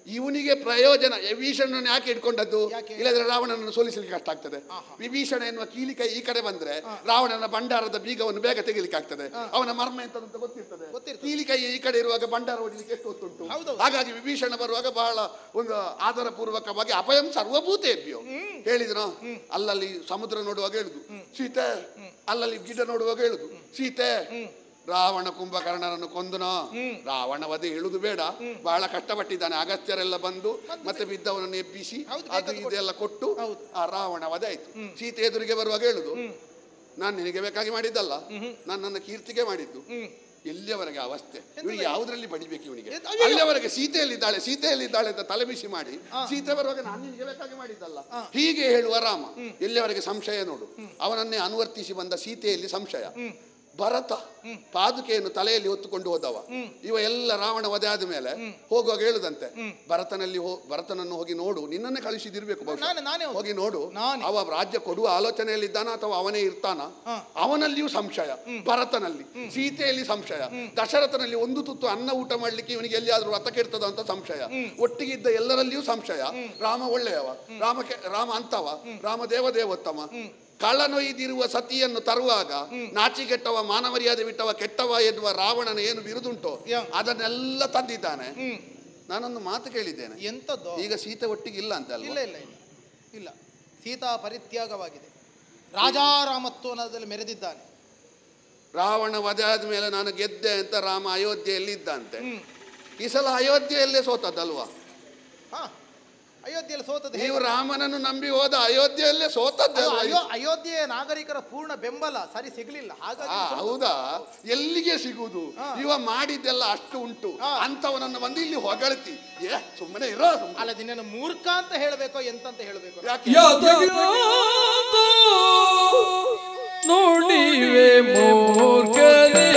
A: ಇವನಿಗೆ ಪ್ರಯೋಜನ. ವಿಭೀಷಣನ ಯಾಕೆ ಇಟ್ಕೊಂಡದ್ದು? ಇಲ್ಲದ್ರೆ ರಾವಣನನ್ನು ಸೋಲಿಸಲಿಕ್ಕೆ ಕಷ್ಟ ಆಗ್ತದೆ. ವಿಭೀಷಣ ಎನ್ನುವ ಕೀಲಿಕೈ ಈ ಕಡೆ ಬಂದ್ರೆ ರಾವಣನ ಭಂಡಾರದ ಬೀಗವನ್ನು ಬೇಗ ತೆಗಿಲಿಕ್ಕೆ ಆಗ್ತದೆ. ಅವನ ಮರ್ಮ ಎಂತದಂತ ಗೊತ್ತಿರ್ತದೆ. ಕೀಲಿಕೈ ಈ ಕಡೆ ಇರುವಾಗ ಭಂಡಾರ ಹೊಡಿಲಿಕ್ಕೆ ಎಷ್ಟು ಹೊತ್ತುಂಟು. ಹಾಗಾಗಿ ವಿಭೀಷಣ ಬರುವಾಗ ಬಹಳ ಒಂದು ಆದರ ಪೂರ್ವಕವಾಗಿ ಅಭಯಂ ಸರ್ವಭೂತೇಭ್ಯೋ ಹೇಳಿದ್ರು. ಅಲ್ಲಲ್ಲಿ ಸಮುದ್ರ ನೋಡುವಾಗ ಹೇಳುದು ಸೀತೆ, ಅಲ್ಲಲ್ಲಿ ಗಿಡ ನೋಡುವಾಗ ಹೇಳುದು ಸೀತೆ. ರಾವಣ ಕುಂಭಕರ್ಣರನ್ನು ಕೊಂದನೋ, ರಾವಣ ವಧೆ ಹೇಳುದು ಬೇಡ, ಬಹಳ ಕಷ್ಟಪಟ್ಟಿದ್ದಾನೆ. ಅಗತ್ಯರೆಲ್ಲ ಬಂದು ಮತ್ತೆ ಬಿದ್ದವನನ್ನು ಎಬ್ಬಿಸಿ ಅದು ಇದೆಲ್ಲ ಕೊಟ್ಟು ಆ ರಾವಣ ವಧೆ ಆಯ್ತು. ಸೀತೆ ಎದುರಿಗೆ ಬರುವಾಗ ಹೇಳುದು ನಾನು ನಿನಗೆ ಬೇಕಾಗಿ ಮಾಡಿದ್ದಲ್ಲ, ನಾನು ನನ್ನ ಕೀರ್ತಿಗೆ ಮಾಡಿದ್ದು. ಎಲ್ಲಿಯವರೆಗೆ ಅವಸ್ಥೆ, ಇವನಿಗೆ ಯಾವುದ್ರಲ್ಲಿ ಬಡಿಬೇಕು ಇವನಿಗೆ? ಅಲ್ಲಿಯವರೆಗೆ ಸೀತೆಯಲ್ಲಿದ್ದಾಳೆ ಅಂತ ತಲೆ ಬಿಸಿ ಮಾಡಿ ಸೀತೆ ಬರುವಾಗ ನಾನು ನಿನಗೆ ಬೇಕಾಗಿ ಮಾಡಿದ್ದಲ್ಲ ಹೀಗೆ ಹೇಳುವ ರಾಮ. ಎಲ್ಲಿಯವರೆಗೆ ಸಂಶಯ ನೋಡು, ಅವನನ್ನೇ ಅನುವರ್ತಿಸಿ ಬಂದ ಸೀತೆಯಲ್ಲಿ ಸಂಶಯ. ಭರತ ಪಾದುಕೆಯನ್ನು ತಲೆಯಲ್ಲಿ ಹೊತ್ತುಕೊಂಡು ಹೋದವ. ಇವ ಎಲ್ಲ ರಾವಣ ವಧೆ ಆದ ಮೇಲೆ ಹೋಗುವಾಗ ಹೇಳುದಂತೆ ಭರತನನ್ನು ಹೋಗಿ ನೋಡು, ನಿನ್ನನ್ನೇ ಕಳಿಸಿದಿರ್ಬೇಕು ಹೋಗಿ ನೋಡು, ಅವ ರಾಜ್ಯ ಕೊಡುವ ಆಲೋಚನೆಯಲ್ಲಿದ್ದಾನ ಅಥವಾ ಅವನೇ ಇರ್ತಾನ. ಅವನಲ್ಲಿಯೂ ಸಂಶಯ, ಭರತನಲ್ಲಿ, ಸೀತೆಯಲ್ಲಿ ಸಂಶಯ, ದಶರಥನಲ್ಲಿ ಒಂದು ತುತ್ತು ಅನ್ನ ಊಟ ಮಾಡ್ಲಿಕ್ಕೆ ಇವನಿಗೆ ಎಲ್ಲಿಯಾದ್ರೂ ವ್ರತ ಕೆಡ್ತದ ಅಂತ ಸಂಶಯ. ಒಟ್ಟಿಗಿದ್ದ ಎಲ್ಲರಲ್ಲಿಯೂ ಸಂಶಯ. ರಾಮ ಒಳ್ಳೆಯವ, ರಾಮ ಅಂತವ, ರಾಮ ದೇವದೇವೋತ್ತಮ. ಕಳ್ಳನೊಯ್ದಿರುವ ಸತಿಯನ್ನು ತರುವಾಗ ನಾಚಿಗೆಟ್ಟವ, ಮಾನಮರ್ಯಾದೆ ಬಿಟ್ಟವ, ಕೆಟ್ಟವ ಎನ್ನುವ ರಾವಣನ ಏನು ಬಿರುದುಂಟೋ ಅದನ್ನೆಲ್ಲ ತಂದಿದ್ದಾನೆ. ನಾನೊಂದು ಮಾತು ಕೇಳಿದ್ದೇನೆ,
B: ಎಂತದ್ದು?
A: ಈಗ ಸೀತೆ ಒಟ್ಟಿಗೆ ಇಲ್ಲ ಅಂತ ಅಲ್ಲ?
B: ಇಲ್ಲ, ಸೀತಾ ಪರಿತ್ಯಾಗವಾಗಿದೆ. ರಾಜಾರಾಮತ್ವದಲ್ಲಿ ಮೆರೆದಿದ್ದಾನೆ.
A: ರಾವಣ ವಧೆ ಆದ ಮೇಲೆ ನಾನು ಗೆದ್ದೆ ಅಂತ ರಾಮ ಅಯೋಧ್ಯೆಯಲ್ಲಿ ಇದ್ದಂತೆ. ಈ ಸಲ ಅಯೋಧ್ಯೆಯಲ್ಲೇ ಸೋತದ್ದಲ್ವಾ?
B: ಅಯೋಧ್ಯೆಯಲ್ಲಿ ಸೋತದ್ದು.
A: ನೀವು ರಾಮನನ್ನು ನಂಬಿ ಹೋದ ಅಯೋಧ್ಯೆಯಲ್ಲೇ ಸೋತದ್ದೆ.
B: ಅಯೋಧ್ಯೆಯ ನಾಗರಿಕರ ಪೂರ್ಣ ಬೆಂಬಲ ಸರಿ ಸಿಗಲಿಲ್ಲ.
A: ಹೌದಾ? ಎಲ್ಲಿಗೆ ಸಿಗುವುದು? ಇವ ಮಾಡಿದ್ದೆಲ್ಲ ಅಷ್ಟು ಉಂಟು, ಅಂತವನನ್ನು ಬಂದು ಇಲ್ಲಿ ಹೊಗಳ್ತಿ. ಸುಮ್ಮನೆ ಇರೋ.
B: ಅಲ್ಲ, ನಿನ್ನನ್ನು ಮೂರ್ಖ ಅಂತ ಹೇಳಬೇಕೋ ಎಂತಂತ ಹೇಳಬೇಕು?
C: ನೋಡಿವೆ ಮೂರ್ಖರೇ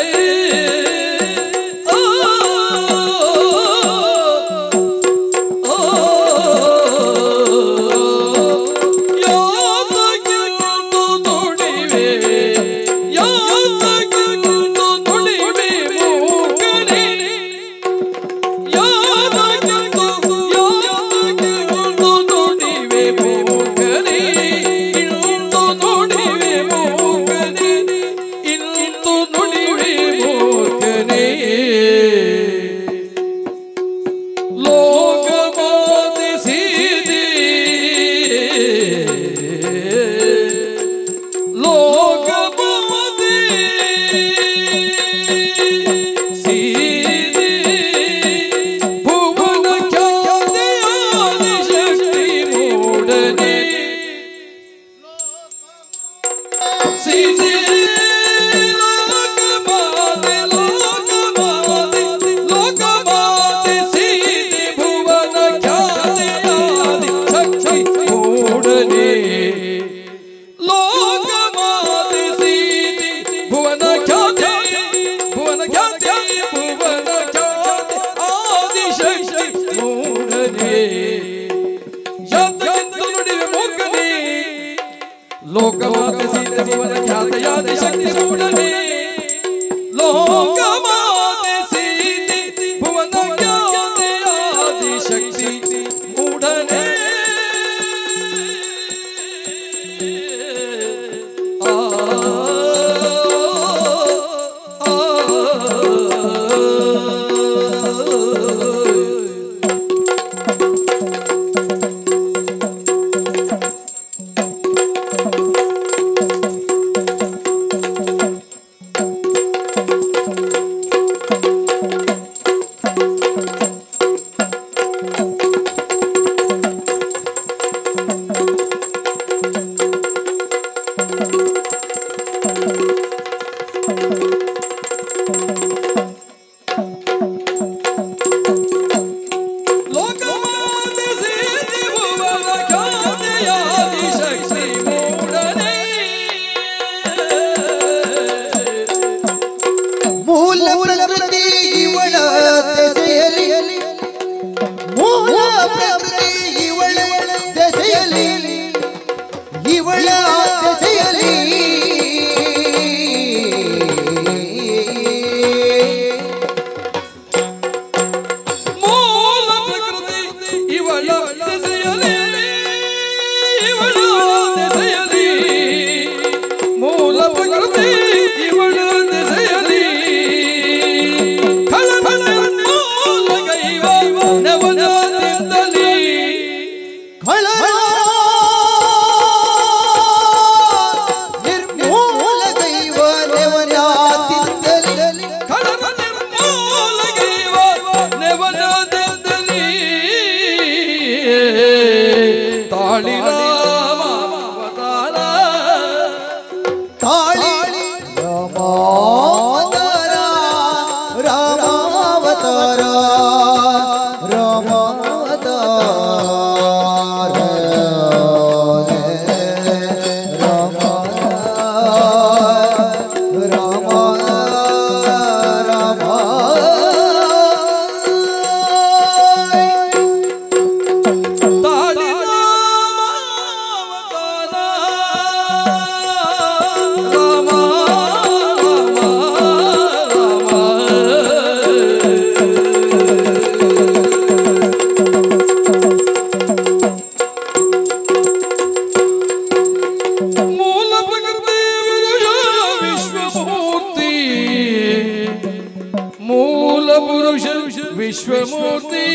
C: ಲೋಕಮಾತೆ ಸೀತೆ ಭುವನ ಖ್ಯಾತ ಯಾದಿ ಶಕ್ತಿ ಮೂಡನೆ ಲೋಕ ಮೂಢನೆ विश्वमूर्ति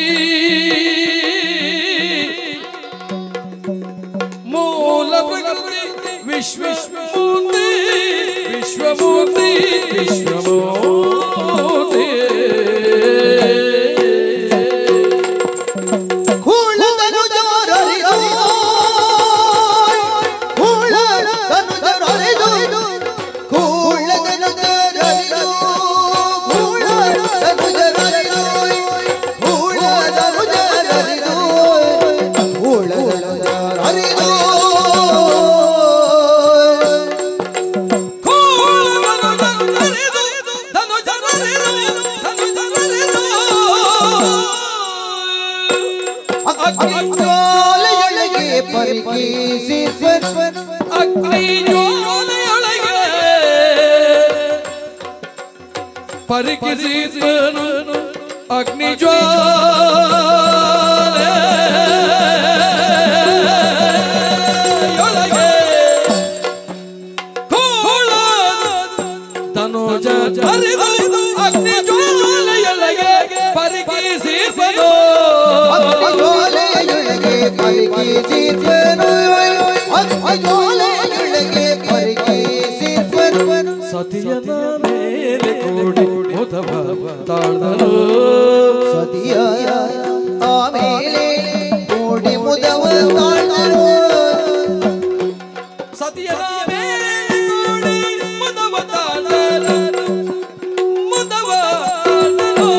C: मूल प्रकृति विश्वमूर्ति विश्वमूर्ति विश्वमूर्ति परिकिसीत्वनु अग्निज्वाले योलगे कोಳ तनुज हरिदु अग्निज्वाले योलगे परिकिसीत्वनु
D: अग्निज्वाले योलगे परिकिसीत्वनु अग्निज्वाले योलगे परिकिसीत्वनु
C: सतियन मेले कोडी मुदव ताळदनु
D: सतिय आमेले कोडी मुदव ताळदनु
C: सतियन मेले कोडी मुदव ताळदनु मुदव ताळदनु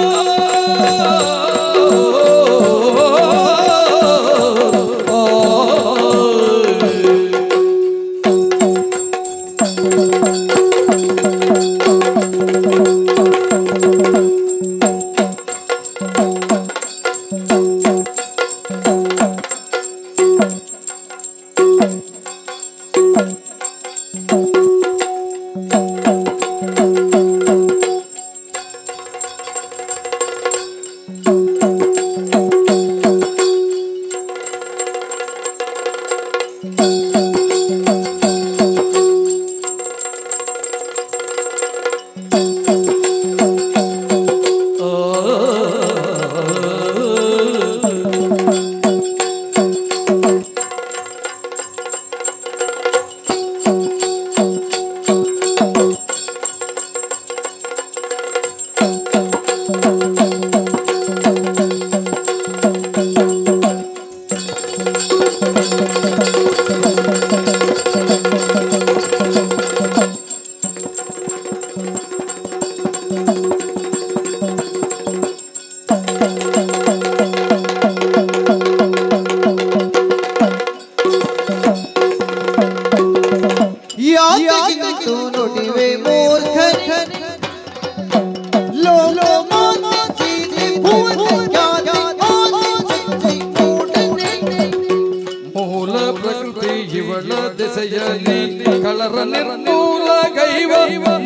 C: ಇವಳ ದಿಸೆಯಲ್ಲಿ ಕಳರ ನಿರ್ಮೂಲ ಗೈವ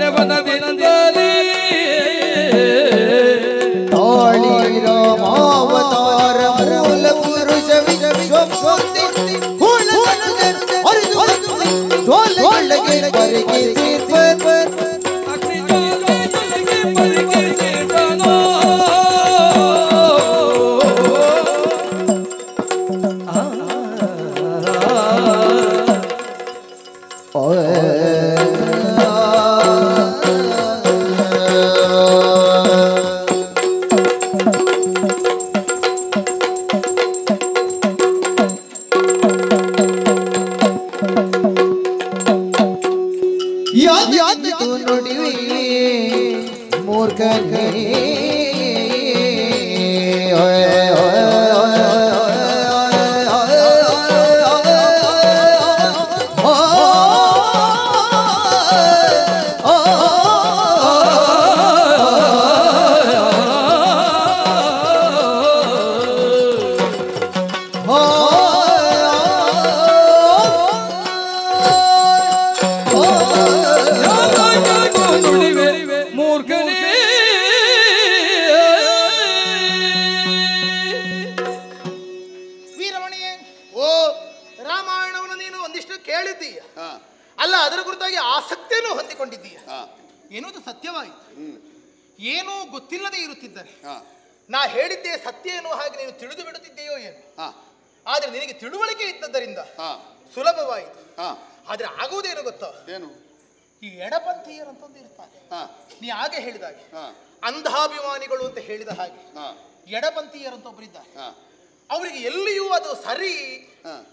C: ನೆವನದಿಂದಲೇ
D: ತಾಳಿ ರಾಮಾವತಾರ ಮೂಲ ಪುರುಷ ವಿಶ್ವಮೂರ್ತಿ
B: ನಾ ಹೇಳಿದ್ದೆ ಸತ್ಯ ಎನ್ನುವ ಹಾಗೆ ನೀನು ತಿಳಿದು ಬಿಡುತ್ತಿದ್ದೆಯೋ ಏನು? ಆದ್ರೆ ನಿನಗೆ ತಿಳುವಳಿಕೆ ಇದ್ದದ್ದರಿಂದ ಸುಲಭವಾಯಿತು. ಆದ್ರೆ ಆಗುವುದೇನು ಗೊತ್ತಾ?
A: ಏನು?
B: ಈ ಎಡಪಂಥೀಯರಂತಂದು ಇರ್ತಾರೆ. ನೀ ಹಾಗೆ ಹೇಳಿದಾಗೆ ಅಂಧಾಭಿಮಾನಿಗಳು ಅಂತ ಹೇಳಿದ ಹಾಗೆ ಎಡಪಂಥೀಯರಂತ ಒಬ್ಬರಿದ್ದಾರೆ. ಅವರಿಗೆ ಎಲ್ಲಿಯೂ ಅದು ಸರಿ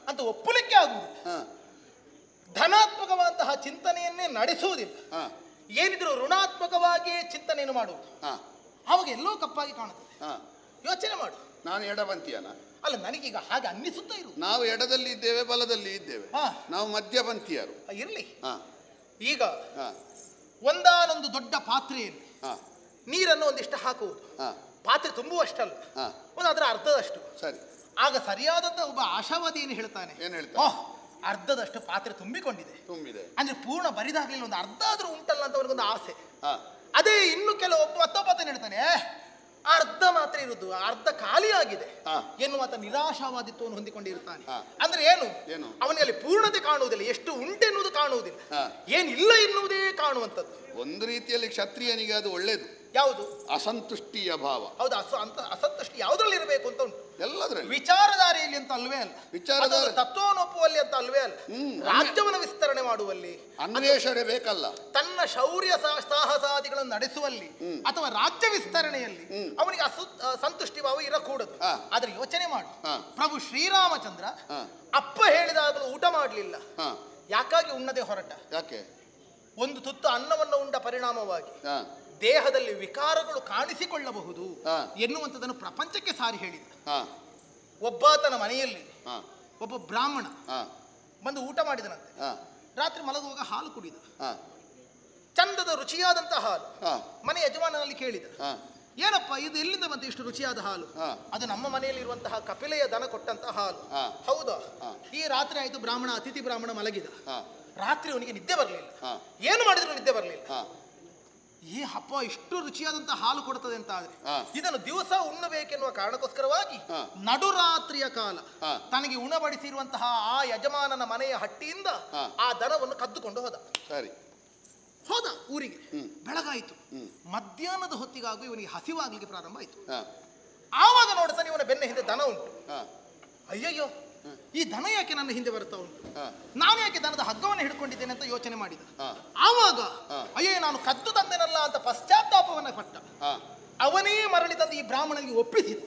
B: ಅಂತ ಒಪ್ಪಲಿಕ್ಕೆ ಆಗುವುದಿಲ್ಲ. ಧನಾತ್ಮಕವಾದಂತಹ ಚಿಂತನೆಯನ್ನೇ ನಡೆಸುವುದಿಲ್ಲ. ಏನಿದ್ರು ಋಣಾತ್ಮಕವಾಗಿಯೇ ಚಿಂತನೆಯನ್ನು ಮಾಡುವುದು. ಅವಾಗ ಎಲ್ಲೋ ಕಪ್ಪಾಗಿ ಕಾಣುತ್ತದೆ. ಯೋಚನೆ ಮಾಡು.
A: ನಾನು ಎಡಪಂಥೀಯನ
B: ಅಲ್ಲ, ನನಗೀಗ ಹಾಗೆ ಅನ್ನಿಸುತ್ತಾ ಇರು.
A: ನಾವು ಎಡದಲ್ಲಿ ಇದ್ದೇವೆ, ಬಲದಲ್ಲಿ ಇದ್ದೇವೆ. ನಾವು ಮಧ್ಯಪಂಥೀಯರು.
B: ಇರ್ಲಿ. ಈಗ ಒಂದಾನೊಂದು ದೊಡ್ಡ ಪಾತ್ರೆಯಲ್ಲಿ ನೀರನ್ನು ಒಂದಿಷ್ಟು ಹಾಕುವುದು. ಪಾತ್ರೆ ತುಂಬುವಷ್ಟಲ್ಲ, ಒಂದು ಅದರ ಅರ್ಧದಷ್ಟು.
A: ಸರಿ.
B: ಆಗ ಸರಿಯಾದಂತ ಒಬ್ಬ ಆಶಾವಾದಿ ಏನು ಹೇಳ್ತಾನೆ?
A: ಏನು ಹೇಳ್ತಾನೆ?
B: ಅರ್ಧದಷ್ಟು ಪಾತ್ರೆ ತುಂಬಿಕೊಂಡಿದೆ.
A: ಅಂದ್ರೆ
B: ಪೂರ್ಣ ಬರಿದಾಗ್ಲಿಲ್ಲ, ಒಂದು ಅರ್ಧ ಆದ್ರೂ ಉಂಟಲ್ಲ ಅಂತ ಅವನಿಗೊಂದು ಆಸೆ. ಅದೇ ಇನ್ನು ಕೆಲವೊಬ್ಬ ಮತ್ತೊಬ್ಬ ಹೇಳ್ತಾನೆ, ಅರ್ಧ ಮಾತ್ರ ಇರುವುದು, ಅರ್ಧ ಖಾಲಿ ಆಗಿದೆ ಎನ್ನುವಂತ ನಿರಾಶಾವಾದಿತ್ವವನ್ನು ಹೊಂದಿಕೊಂಡಿರ್ತಾನೆ. ಅಂದ್ರೆ ಏನು? ಅವನಿಗೆ ಅಲ್ಲಿ ಪೂರ್ಣತೆ ಕಾಣುವುದಿಲ್ಲ, ಎಷ್ಟು ಉಂಟೆನ್ನುವುದು ಕಾಣುವುದಿಲ್ಲ, ಏನಿಲ್ಲ ಎನ್ನುವುದೇ ಕಾಣುವಂಥದ್ದು.
A: ಒಂದು ರೀತಿಯಲ್ಲಿ ಕ್ಷತ್ರಿಯನಿಗೆ ಅದು ಒಳ್ಳೇದು.
B: ಯಾವುದು?
A: ಅಸಂತುಷ್ಟಿಯ ಭಾವ.
B: ಹೌದು, ಅಸಂತುಷ್ಟಿ ಯಾವುದ್ರಲ್ಲಿ ಇರಬೇಕು ಅಂತ ಉಂಟು.
A: ಎಲ್ಲದರಲ್ಲಿ.
B: ವಿಚಾರಧಾರೆಯಲ್ಲಿ ಅಂತ ಅಲ್ವೇ ಅಲ್ಲ,
A: ವಿಚಾರಧಾರೆ
B: ತತ್ವವನ್ನು ಒಪ್ಪುವಲ್ಲಿ ಅಂತ ಅಲ್ವೇ ಅಲ್ಲ, ರಾಜ್ಯವನ್ನು ವಿಸ್ತರಣೆ ಮಾಡುವಲ್ಲಿ
A: ಅನ್ವೇಷಣೆ ಬೇಕಲ್ಲ,
B: ತನ್ನ ಶೌರ್ಯ ಸಾಹಸಾದಿಗಳನ್ನು ನಡೆಸುವಲ್ಲಿ ಅಥವಾ ರಾಜ್ಯ ವಿಸ್ತರಣೆಯಲ್ಲಿ ಅವನಿಗೆ ಸಂತುಷ್ಟಿ ಭಾವ ಇರಕೂಡದು. ಆದ್ರೆ ಯೋಚನೆ ಮಾಡು, ಪ್ರಭು ಶ್ರೀರಾಮಚಂದ್ರ ಅಪ್ಪ ಹೇಳಿದಾಗಲೂ ಊಟ ಮಾಡಲಿಲ್ಲ. ಯಾಕಾಗಿ ಉಣ್ಣದೆ ಹೊರಟ?
A: ಯಾಕೆ? ಒಂದು
B: ತುತ್ತು ಅನ್ನವನ್ನು ಉಂಡ ಪರಿಣಾಮವಾಗಿ ದೇಹದಲ್ಲಿ ವಿಕಾರಗಳು ಕಾಣಿಸಿಕೊಳ್ಳಬಹುದು ಎನ್ನುವಂಥದ್ದನ್ನು ಪ್ರಪಂಚಕ್ಕೆ ಸಾರಿ ಹೇಳಿದ. ಒಬ್ಬಾತನ ಮನೆಯಲ್ಲಿ ಒಬ್ಬ ಬ್ರಾಹ್ಮಣ ಬಂದು ಊಟ ಮಾಡಿದನಂತೆ. ರಾತ್ರಿ ಮಲಗುವಾಗ ಹಾಲು ಕುಡಿದ. ಚಂದದ ರುಚಿಯಾದಂತಹ ಹಾಲು. ಮನೆ ಯಜಮಾನನಲ್ಲಿ ಕೇಳಿದ, ಏನಪ್ಪ ಇದು ಎಲ್ಲಿಂದ ಬಂತು ಇಷ್ಟು ರುಚಿಯಾದ ಹಾಲು? ಅದು ನಮ್ಮ ಮನೆಯಲ್ಲಿ ಇರುವಂತಹ ಕಪಿಲೆಯ ದನ ಕೊಟ್ಟಂತಹ ಹಾಲು. ಹೌದಾ? ಈ ರಾತ್ರಿ ಆಯ್ತು, ಬ್ರಾಹ್ಮಣ ಅತಿಥಿ ಬ್ರಾಹ್ಮಣ ಮಲಗಿದ. ರಾತ್ರಿ ಅವನಿಗೆ ನಿದ್ದೆ ಬರಲಿಲ್ಲ. ಏನು ಮಾಡಿದ್ರು ನಿದ್ದೆ ಬರಲಿಲ್ಲ. ಈ ಹಪ್ಪ ಇಷ್ಟು ರುಚಿಯಾದಂತಹ ಹಾಲು ಕೊಡುತ್ತದೆ ಅಂತ ಆದ್ರೆ ಇದನ್ನು ದಿವಸ ಉಣ್ಣಬೇಕೆನ್ನುವ ಕಾರಣಕ್ಕೋಸ್ಕರವಾಗಿ ನಡುರಾತ್ರಿಯ ಕಾಲ ತನಗೆ ಉಣಬಡಿಸಿರುವಂತಹ ಆ ಯಜಮಾನನ ಮನೆಯ ಹಟ್ಟಿಯಿಂದ ಆ ದನವನ್ನು ಕದ್ದುಕೊಂಡು ಹೋದ.
A: ಸರಿ.
B: ಹೋದ ಊರಿಗೆ. ಬೆಳಗಾಯಿತು. ಮಧ್ಯಾಹ್ನದ ಹೊತ್ತಿಗಾಗೂ ಇವನಿಗೆ ಹಸಿವಾಗ್ಲಿಕ್ಕೆ ಪ್ರಾರಂಭ ಆಯಿತು. ಆವಾಗ ನೋಡ್ತಾನೆ ಇವನ ಬೆನ್ನ ಹಿಂದೆ ದನ ಉಂಟು. ಅಯ್ಯಯ್ಯೋ, ಈ ದನ ಯಾಕೆ ನನ್ನ ಹಿಂದೆ ಬರ್ತಾ ಉಂಟು? ನಾನು ಯಾಕೆ ದನದ ಹಗ್ಗವನ್ನು ಹಿಡ್ಕೊಂಡಿದ್ದೇನೆ ಅಂತ ಯೋಚನೆ ಮಾಡಿದ. ಆವಾಗ ಅಯ್ಯೋ, ನಾನು ಕದ್ದು ತಂದೆನಲ್ಲ ಅಂತ ಪಶ್ಚಾತ್ತಾಪವನ್ನ ಪಟ್ಟ. ಅವನೇ ಮರಳಿ ತಂದು ಈ ಬ್ರಾಹ್ಮಣನಿಗೆ ಒಪ್ಪಿಸಿದ.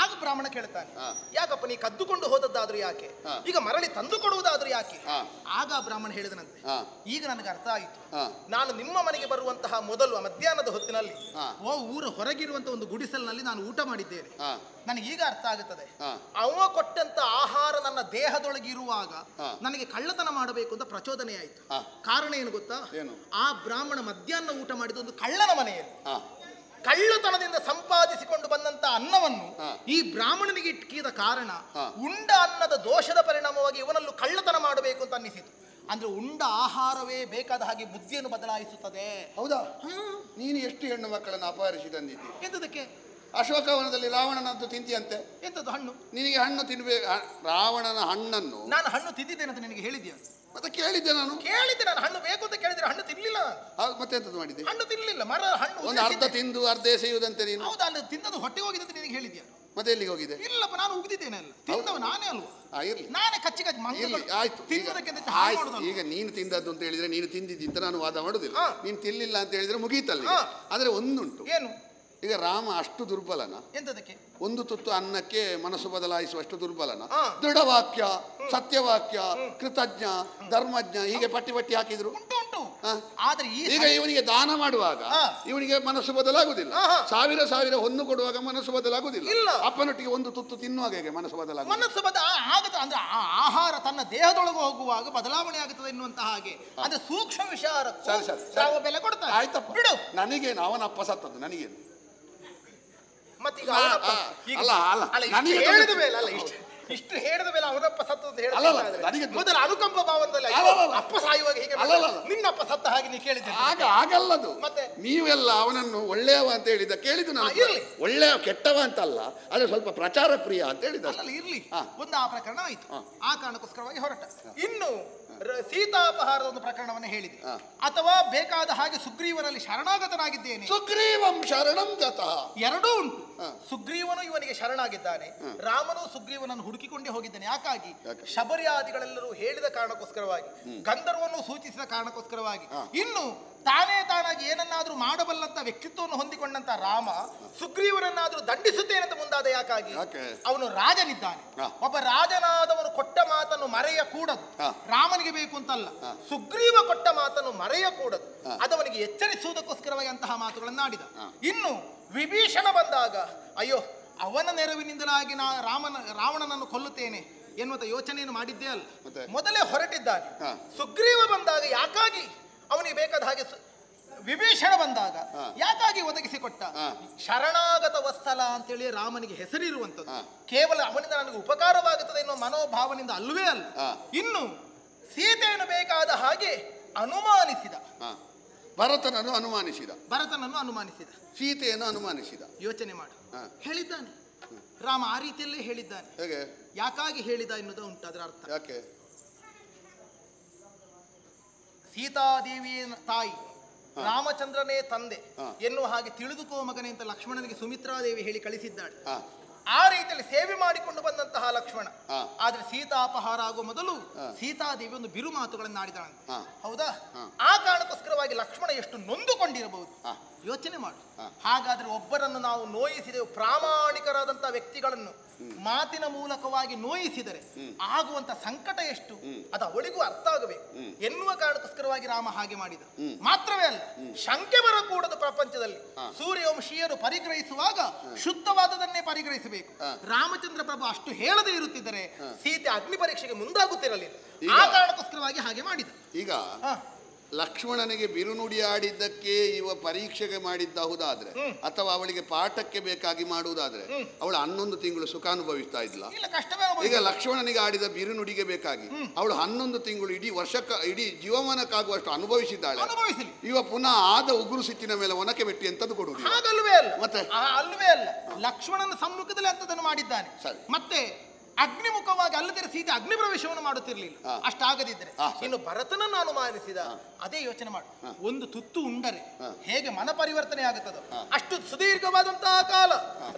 B: ಆಗ ಬ್ರಾಹ್ಮಣ ಕೇಳ್ತಾನೆ, ಯಾಕಪ್ಪ ನೀ ಕದ್ದುಕೊಂಡು ಹೋದದ್ದಾದ್ರೂ ಯಾಕೆ, ಈಗ ಮರಳಿ ತಂದು ಕೊಡುವುದಾದ್ರೂ ಯಾಕೆ? ಆಗ ಬ್ರಾಹ್ಮಣ ಹೇಳಿದನಂತೆ, ಈಗ ನನಗೆ ಅರ್ಥ ಆಯಿತು. ನಾನು ನಿಮ್ಮ ಮನೆಗೆ ಬರುವಂತಹ ಮೊದಲು ಮಧ್ಯಾಹ್ನದ ಹೊತ್ತಿನಲ್ಲಿ ಊರ ಹೊರಗಿರುವಂತಹ ಒಂದು ಗುಡಿಸಲಿನಲ್ಲಿ ನಾನು ಊಟ ಮಾಡಿದ್ದೇನೆ. ನನಗೀಗ ಅರ್ಥ ಆಗುತ್ತದೆ, ಅವ ಕೊಟ್ಟಂತ ಆಹಾರ ನನ್ನ ದೇಹದೊಳಗಿರುವಾಗ ನನಗೆ ಕಳ್ಳತನ ಮಾಡಬೇಕು ಅಂತ ಪ್ರಚೋದನೆ ಆಯಿತು. ಕಾರಣ ಏನು ಗೊತ್ತಾ? ಆ ಬ್ರಾಹ್ಮಣ ಮಧ್ಯಾಹ್ನ ಊಟ ಮಾಡಿದ ಒಂದು ಕಳ್ಳನ ಮನೆಯಲ್ಲಿ. ಕಳ್ಳತನದಿಂದ ಸಂಪಾದಿಸಿಕೊಂಡು ಬಂದಂತ ಅನ್ನವನ್ನು ಈ ಬ್ರಾಹ್ಮಣನಿಗೆ ಇಟ್ಕಿದ ಕಾರಣ ಉಂಡ ಅನ್ನದ ದೋಷದ ಪರಿಣಾಮವಾಗಿ ಇವನಲ್ಲೂ ಕಳ್ಳತನ ಮಾಡಬೇಕು ಅಂತ ಅನ್ನಿಸಿತು. ಅಂದ್ರೆ ಉಂಡ ಆಹಾರವೇ ಬೇಕಾದ ಹಾಗೆ ಬುದ್ಧಿಯನ್ನು ಬದಲಾಯಿಸುತ್ತದೆ.
A: ಹೌದಾ? ನೀನು ಎಷ್ಟು ಹೆಣ್ಣು ಮಕ್ಕಳನ್ನು ಅಪಹರಿಸಿ ತಂದಿದ್ದಿ?
B: ಎಂತದಕ್ಕೆ?
A: ಅಶೋಕವನದಲ್ಲಿ ರಾವಣನದ್ದು ತಿಂತಿಯಂತೆ.
B: ಎಂತದ್ದು ಹಣ್ಣು?
A: ನಿನಗೆ ಹಣ್ಣು ತಿನ್ಬೇಕು. ರಾವಣನ ಹಣ್ಣನ್ನು
B: ನಾನು ಹಣ್ಣು ತಿಂದಿದ್ದೇನೆ ಅಂತ ನಿನಗೆ ಹೇಳಿದ್ಯಾ?
A: ಮತ್ತೆ ಕೇಳಿದ್ದೆ ನಾನು.
B: ಕೇಳಿದ್ದೆ ನಾನು ಹಣ್ಣು ಬೇಕು ಅಂತ ಕೇಳಿದ್ರೆ ಹಣ್ಣು ತಿನ್ಲಿಲ್ಲ.
A: ಮತ್ತೆ ಎಂತದ್ದು ಮಾಡಿದ್ದೆ?
B: ಹಣ್ಣು ತಿನ್ಲಿಲ್ಲ. ಮರ ಹಣ್ಣು
A: ಒಂದು ಅರ್ಧ ತಿಂದು ಅರ್ಧ ಎಸೆಯುವುದಂತೆ ನೀನು.
B: ಹೌದಾ? ಅಲ್ಲಿ ತಿಂದದ್ದು ಹೊಟ್ಟೆ ಹೋಗಿದೆ ಅಂತ ನಿನಗೆ ಹೇಳಿದ್ಯಾ?
A: ಮತ್ತೆ ಎಲ್ಲಿಗೆ ಹೋಗಿದೆ?
B: ಇಲ್ಲಪ್ಪ, ನಾನು ಉಗಿದಿದ್ದೇನೆ. ಅಲ್ಲ ತಿಂದವ ನಾನೇ ಅಲ್ವಾ?
A: ಇರ್ಲಿ,
B: ನಾನೇ ಕಚ್ಚಿ ಕಚ್ಚಿ
A: ಆಯ್ತು. ಈಗ ನೀನು ತಿಂದದ್ದು ಅಂತ ಹೇಳಿದ್ರೆ ನೀನು ತಿಂದಿದ್ದಂತ ನಾನು ವಾದ ಮಾಡುದಿಲ್ಲ. ನೀನು ತಿನ್ಲಿಲ್ಲ ಅಂತ ಹೇಳಿದ್ರೆ ಮುಗೀತಲ್ಲಿ. ಆದ್ರೆ ಒಂದುಂಟು.
B: ಏನು?
A: ಈಗ ರಾಮ ಅಷ್ಟು ದುರ್ಬಲನ?
B: ಎಂತದಕ್ಕೆ?
A: ಒಂದು ತುತ್ತು ಅನ್ನಕ್ಕೆ ಮನಸ್ಸು ಬದಲಾಯಿಸುವಷ್ಟು ದುರ್ಬಲನ? ದೃಢವಾಕ್ಯ, ಸತ್ಯವಾಕ್ಯ, ಕೃತಜ್ಞ, ಧರ್ಮಜ್ಞ ಹೀಗೆ ಪಟ್ಟಿ ಪಟ್ಟಿ ಹಾಕಿದ್ರು.
B: ಆದ್ರೆ
A: ಈಗ ಇವನಿಗೆ ದಾನ ಮಾಡುವಾಗ ಇವನಿಗೆ ಮನಸ್ಸು ಬದಲಾಗುದಿಲ್ಲ. ಸಾವಿರ ಸಾವಿರ ಹೊನ್ನು ಕೊಡುವಾಗ ಮನಸ್ಸು ಬದಲಾಗುದಿಲ್ಲ. ಅಪ್ಪನೊಟ್ಟಿಗೆ ಒಂದು ತುತ್ತು ತಿನ್ನುವಾಗ ಹೇಗೆ ಮನಸ್ಸು ಬದಲಾಗ?
B: ಮನಸ್ಸು ಆಗುತ್ತೆ ಅಂದ್ರೆ ಆಹಾರ ತನ್ನ ದೇಹದೊಳಗೆ ಹೋಗುವಾಗ ಬದಲಾವಣೆ ಆಗುತ್ತದೆ ಎನ್ನುವಂತ ಹಾಗೆ. ಅಂದ್ರೆ ಸೂಕ್ಷ್ಮ ವಿಚಾರ ಬೆಲೆ ಕೊಡ್ತಾರೆ.
A: ಆಯ್ತಪ್ಪ, ಬಿಡು. ನನಗೇನು ಅವನಪ್ಪ ಸತ್ತದ್ದು ನನಗೇನು?
B: ಮತ್ತೀಗ
E: ಇಷ್ಟು ಹೇಳಿದ ಮೇಲೆ ಅವನಪ್ಪ ಸತ್ತ
A: ಮೊದಲ
E: ಅನುಕಂಪ ಭಾವನದಲ್ಲಿ ಅಪ್ಪ ಸಾಯುವಾಗ ಹೀಗೆ ನಿನ್ನಪ್ಪ ಸತ್ತ ಹಾಗೆ ನೀ ಕೇಳಿದ್ದೆ.
A: ಆಗ ಆಗಲ್ಲದು. ಮತ್ತೆ ನೀವೆಲ್ಲ ಅವನನ್ನು ಒಳ್ಳೆಯವ ಅಂತ ಹೇಳಿದ ಕೇಳಿದ್ದು ನಾನು. ಒಳ್ಳೆಯ ಕೆಟ್ಟವ ಅಂತಲ್ಲ, ಅದು ಸ್ವಲ್ಪ ಪ್ರಚಾರ ಪ್ರಿಯ ಅಂತ ಹೇಳಿದ.
B: ಇರ್ಲಿ, ಒಂದು ಆ ಪ್ರಕರಣ ಆಯ್ತು. ಆ ಕಾರಣಕ್ಕೋಸ್ಕರವಾಗಿ ಹೊರಟ. ಇನ್ನು ಸೀತಾಪಹಾರದ ಒಂದು ಪ್ರಕರಣವನ್ನು ಹೇಳಿದೆ. ಅಥವಾ ಬೇಕಾದ ಹಾಗೆ ಸುಗ್ರೀವನಲ್ಲಿ ಶರಣಾಗತನಾಗಿದ್ದೇನೆ.
A: ಸುಗ್ರೀವಂ ಶರಣಂ ಗತಃ.
B: ಎರಡೂ ಉಂಟು. ಸುಗ್ರೀವನು ಇವನಿಗೆ ಶರಣಾಗಿದ್ದಾನೆ, ರಾಮನು ಸುಗ್ರೀವನನ್ನು ಹುಡುಕಿಕೊಂಡೇ ಹೋಗಿದ್ದಾನೆ. ಯಾಕಾಗಿ? ಶಬರ್ಯಾದಿಗಳೆಲ್ಲರೂ ಹೇಳಿದ ಕಾರಣಕ್ಕೋಸ್ಕರವಾಗಿ, ಗಂಧರ್ವವನ್ನು ಸೂಚಿಸಿದ ಕಾರಣಕ್ಕೋಸ್ಕರವಾಗಿ. ಇನ್ನು ತಾನೇ ತಾನಾಗಿ ಏನನ್ನಾದ್ರೂ ಮಾಡಬಲ್ಲಂತ ವ್ಯಕ್ತಿತ್ವವನ್ನು ಹೊಂದಿಕೊಂಡಂತ ರಾಮ ಸುಗ್ರೀವನನ್ನಾದ್ರೂ ದಂಡಿಸುತ್ತೇನೆ ಅಂತ ಮುಂದಾದ. ಯಾಕಾಗಿ? ಅವನು ರಾಜನಿದ್ದಾನೆ. ಒಬ್ಬ ರಾಜನಾದವನು ಕೊಟ್ಟ ಮಾತನ್ನು ಮರೆಯಕೂಡದು. ರಾಮನಿಗೆ ಬೇಕು ಅಂತಲ್ಲ, ಸುಗ್ರೀವ ಕೊಟ್ಟ ಮಾತನ್ನು ಮರೆಯಕೂಡದು. ಅದವನಿಗೆ ಎಚ್ಚರಿಸುವುದಕ್ಕೋಸ್ಕರವಾಗಿ ಅಂತಹ ಮಾತುಗಳನ್ನು ಆಡಿದ. ಇನ್ನು ವಿಭೀಷಣ ಬಂದಾಗ, ಅಯ್ಯೋ ಅವನ ನೆರವಿನಿಂದಲಾಗಿ ರಾವಣನನ್ನು ಕೊಲ್ಲುತ್ತೇನೆ ಎನ್ನುವಂತ ಯೋಚನೆಯನ್ನು ಮಾಡಿದ್ದೇ ಅಲ್ಲ, ಮೊದಲೇ ಹೊರಟಿದ್ದಾನೆ. ಸುಗ್ರೀವ ಬಂದಾಗ ಯಾಕಾಗಿ ಅವನಿಗೆ ಬೇಕಾದ ಹಾಗೆ, ವಿಭೀಷಣ ಬಂದಾಗ ಯಾಕಾಗಿ ಒದಗಿಸಿಕೊಟ್ಟ? ಶರಣಾಗತ ವತ್ಸಲ ಅಂತೇಳಿ ರಾಮನಿಗೆ ಹೆಸರಿರುವಂಥದ್ದು. ಕೇವಲ ಅವನಿಂದ ನನಗೆ ಉಪಕಾರವಾಗುತ್ತದೆ ಎನ್ನುವ ಮನೋಭಾವನಿಂದ ಅಲ್ಲವೇ ಅಲ್ಲ. ಇನ್ನು ಸೀತೆಯನ್ನು ಬೇಕಾದ ಹಾಗೆ ಅನುಮಾನಿಸಿದ.
A: ಭರತನನ್ನು
B: ಅನುಮಾನಿಸಿದ,
A: ಸೀತೆಯನ್ನು ಅನುಮಾನಿಸಿದ.
B: ಯೋಚನೆ ಮಾಡು, ಹೇಳಿದ್ದಾನೆ ರಾಮ ಆ ರೀತಿಯಲ್ಲೇ ಹೇಳಿದ್ದಾನೆ.
A: ಹೇಗೆ?
B: ಯಾಕಾಗಿ ಹೇಳಿದ ಎನ್ನುವುದು ಉಂಟು. ಅದರ ಅರ್ಥ
A: ಯಾಕೆ?
B: ಸೀತಾದೇವಿಯ ತಾಯಿ, ರಾಮಚಂದ್ರನೇ ತಂದೆ ಎನ್ನುವ ಹಾಗೆ ತಿಳಿದುಕೋ ಮಗನೇ ಅಂತ ಲಕ್ಷ್ಮಣನಿಗೆ ಸುಮಿತ್ರಾದೇವಿ ಹೇಳಿ ಕಳಿಸಿದ್ದಾಳೆ. ಆ ರೀತಿಯಲ್ಲಿ ಸೇವೆ ಮಾಡಿಕೊಂಡು ಬಂದಂತಹ ಲಕ್ಷ್ಮಣ, ಆದ್ರೆ ಸೀತಾಪಹಾರ ಆಗುವ ಮೊದಲು ಸೀತಾದೇವಿ ಒಂದು ಬಿರು ಮಾತುಗಳನ್ನು ಆಡಿದಾಳಂತೆ. ಹೌದಾ? ಆ ಕಾರಣಕ್ಕೋಸ್ಕರವಾಗಿ ಲಕ್ಷ್ಮಣ ಎಷ್ಟು ನೊಂದುಕೊಂಡಿರಬಹುದು ಯೋಚನೆ ಮಾಡು. ಹಾಗಾದ್ರೆ ಒಬ್ಬರನ್ನು ನಾವು ನೋಯಿಸಿದೆವು, ಪ್ರಾಮಾಣಿಕರಾದಂತಹ ವ್ಯಕ್ತಿಗಳನ್ನು ಮಾತಿನ ಮೂಲಕವಾಗಿ ನೋಯಿಸಿದರೆ ಆಗುವಂತ ಸಂಕಟ ಎಷ್ಟು, ಅದು ಅವಳಿಗೂ ಅರ್ಥ ಆಗಬೇಕು ಎನ್ನುವ ಕಾರಣಕ್ಕೋಸ್ಕರವಾಗಿ ರಾಮ ಹಾಗೆ ಮಾಡಿದ. ಮಾತ್ರವೇ ಅಲ್ಲ, ಶಂಕೆ ಬರಕೂಡದು ಪ್ರಪಂಚದಲ್ಲಿ. ಸೂರ್ಯವಂಶೀಯರು ಪರಿಗ್ರಹಿಸುವಾಗ ಶುದ್ಧವಾದದನ್ನೇ ಪರಿಗ್ರಹಿಸಬೇಕು. ರಾಮಚಂದ್ರ ಪ್ರಭು ಅಷ್ಟು ಹೇಳದೇ ಇರುತ್ತಿದ್ದರೆ ಸೀತೆ ಅಗ್ನಿ ಪರೀಕ್ಷೆಗೆ ಮುಂದಾಗುತ್ತಿರಲಿಲ್ಲ. ಆ ಕಾರಣಕ್ಕೋಸ್ಕರವಾಗಿ ಹಾಗೆ ಮಾಡಿದ.
A: ಈಗ ಲಕ್ಷ್ಮಣನಿಗೆ ಬಿರುನುಡಿ ಆಡಿದ್ದಕ್ಕೆ ಇವ ಪರೀಕ್ಷೆಗೆ ಮಾಡಿದ್ದಾವುದಾದ್ರೆ, ಅಥವಾ ಅವಳಿಗೆ ಪಾಠಕ್ಕೆ ಬೇಕಾಗಿ ಮಾಡುವುದಾದ್ರೆ, ಅವಳು 11 ತಿಂಗಳು ಸುಖ ಅನುಭವಿಸ್ತಾ ಇದ್ಲ. ಈಗ ಲಕ್ಷ್ಮಣನಿಗೆ ಆಡಿದ ಬಿರುನುಡಿಗೆ ಬೇಕಾಗಿ ಅವಳು 11 ತಿಂಗಳು ಇಡೀ ಜೀವಮಾನಕ್ಕಾಗುವಷ್ಟು ಅನುಭವಿಸಿದ್ದಾಳೆ. ಇವ ಪುನಃ ಆದ ಉಗುರು ಸಿಟ್ಟಿನ ಮೇಲೆ ಒನಕೆ ಬೆಟ್ಟಿ ಎಂತದ್ದು ಕೊಡುವುದು?
B: ಮತ್ತೆ ಅಲ್ವೇ ಅಲ್ಲ, ಲಕ್ಷ್ಮಣನ ಸಮ್ಮುಖದಲ್ಲಿ ಅಂತದನ್ನು ಮಾಡಿದ್ದಾನೆ. ಮತ್ತೆ ಅಗ್ನಿಮುಖವಾಗಿ ಅಲ್ಲದಿರ ಸೀತೆ ಅಗ್ನಿ ಪ್ರವೇಶವನ್ನು ಮಾಡುತ್ತಿರಲಿಲ್ಲ. ಅಷ್ಟಾಗದಿದ್ರೆ ಇನ್ನು ಭರತನನ್ನು ಅನುಮಾನಿಸಿದ. ಅದೇ ಯೋಚನೆ ಮಾಡು, ಒಂದು ತುತ್ತು ಉಂಡರೆ ಹೇಗೆ ಮನ ಪರಿವರ್ತನೆ ಆಗುತ್ತದೋ ಅಷ್ಟು ಸುದೀರ್ಘವಾದಂತಹ ಕಾಲ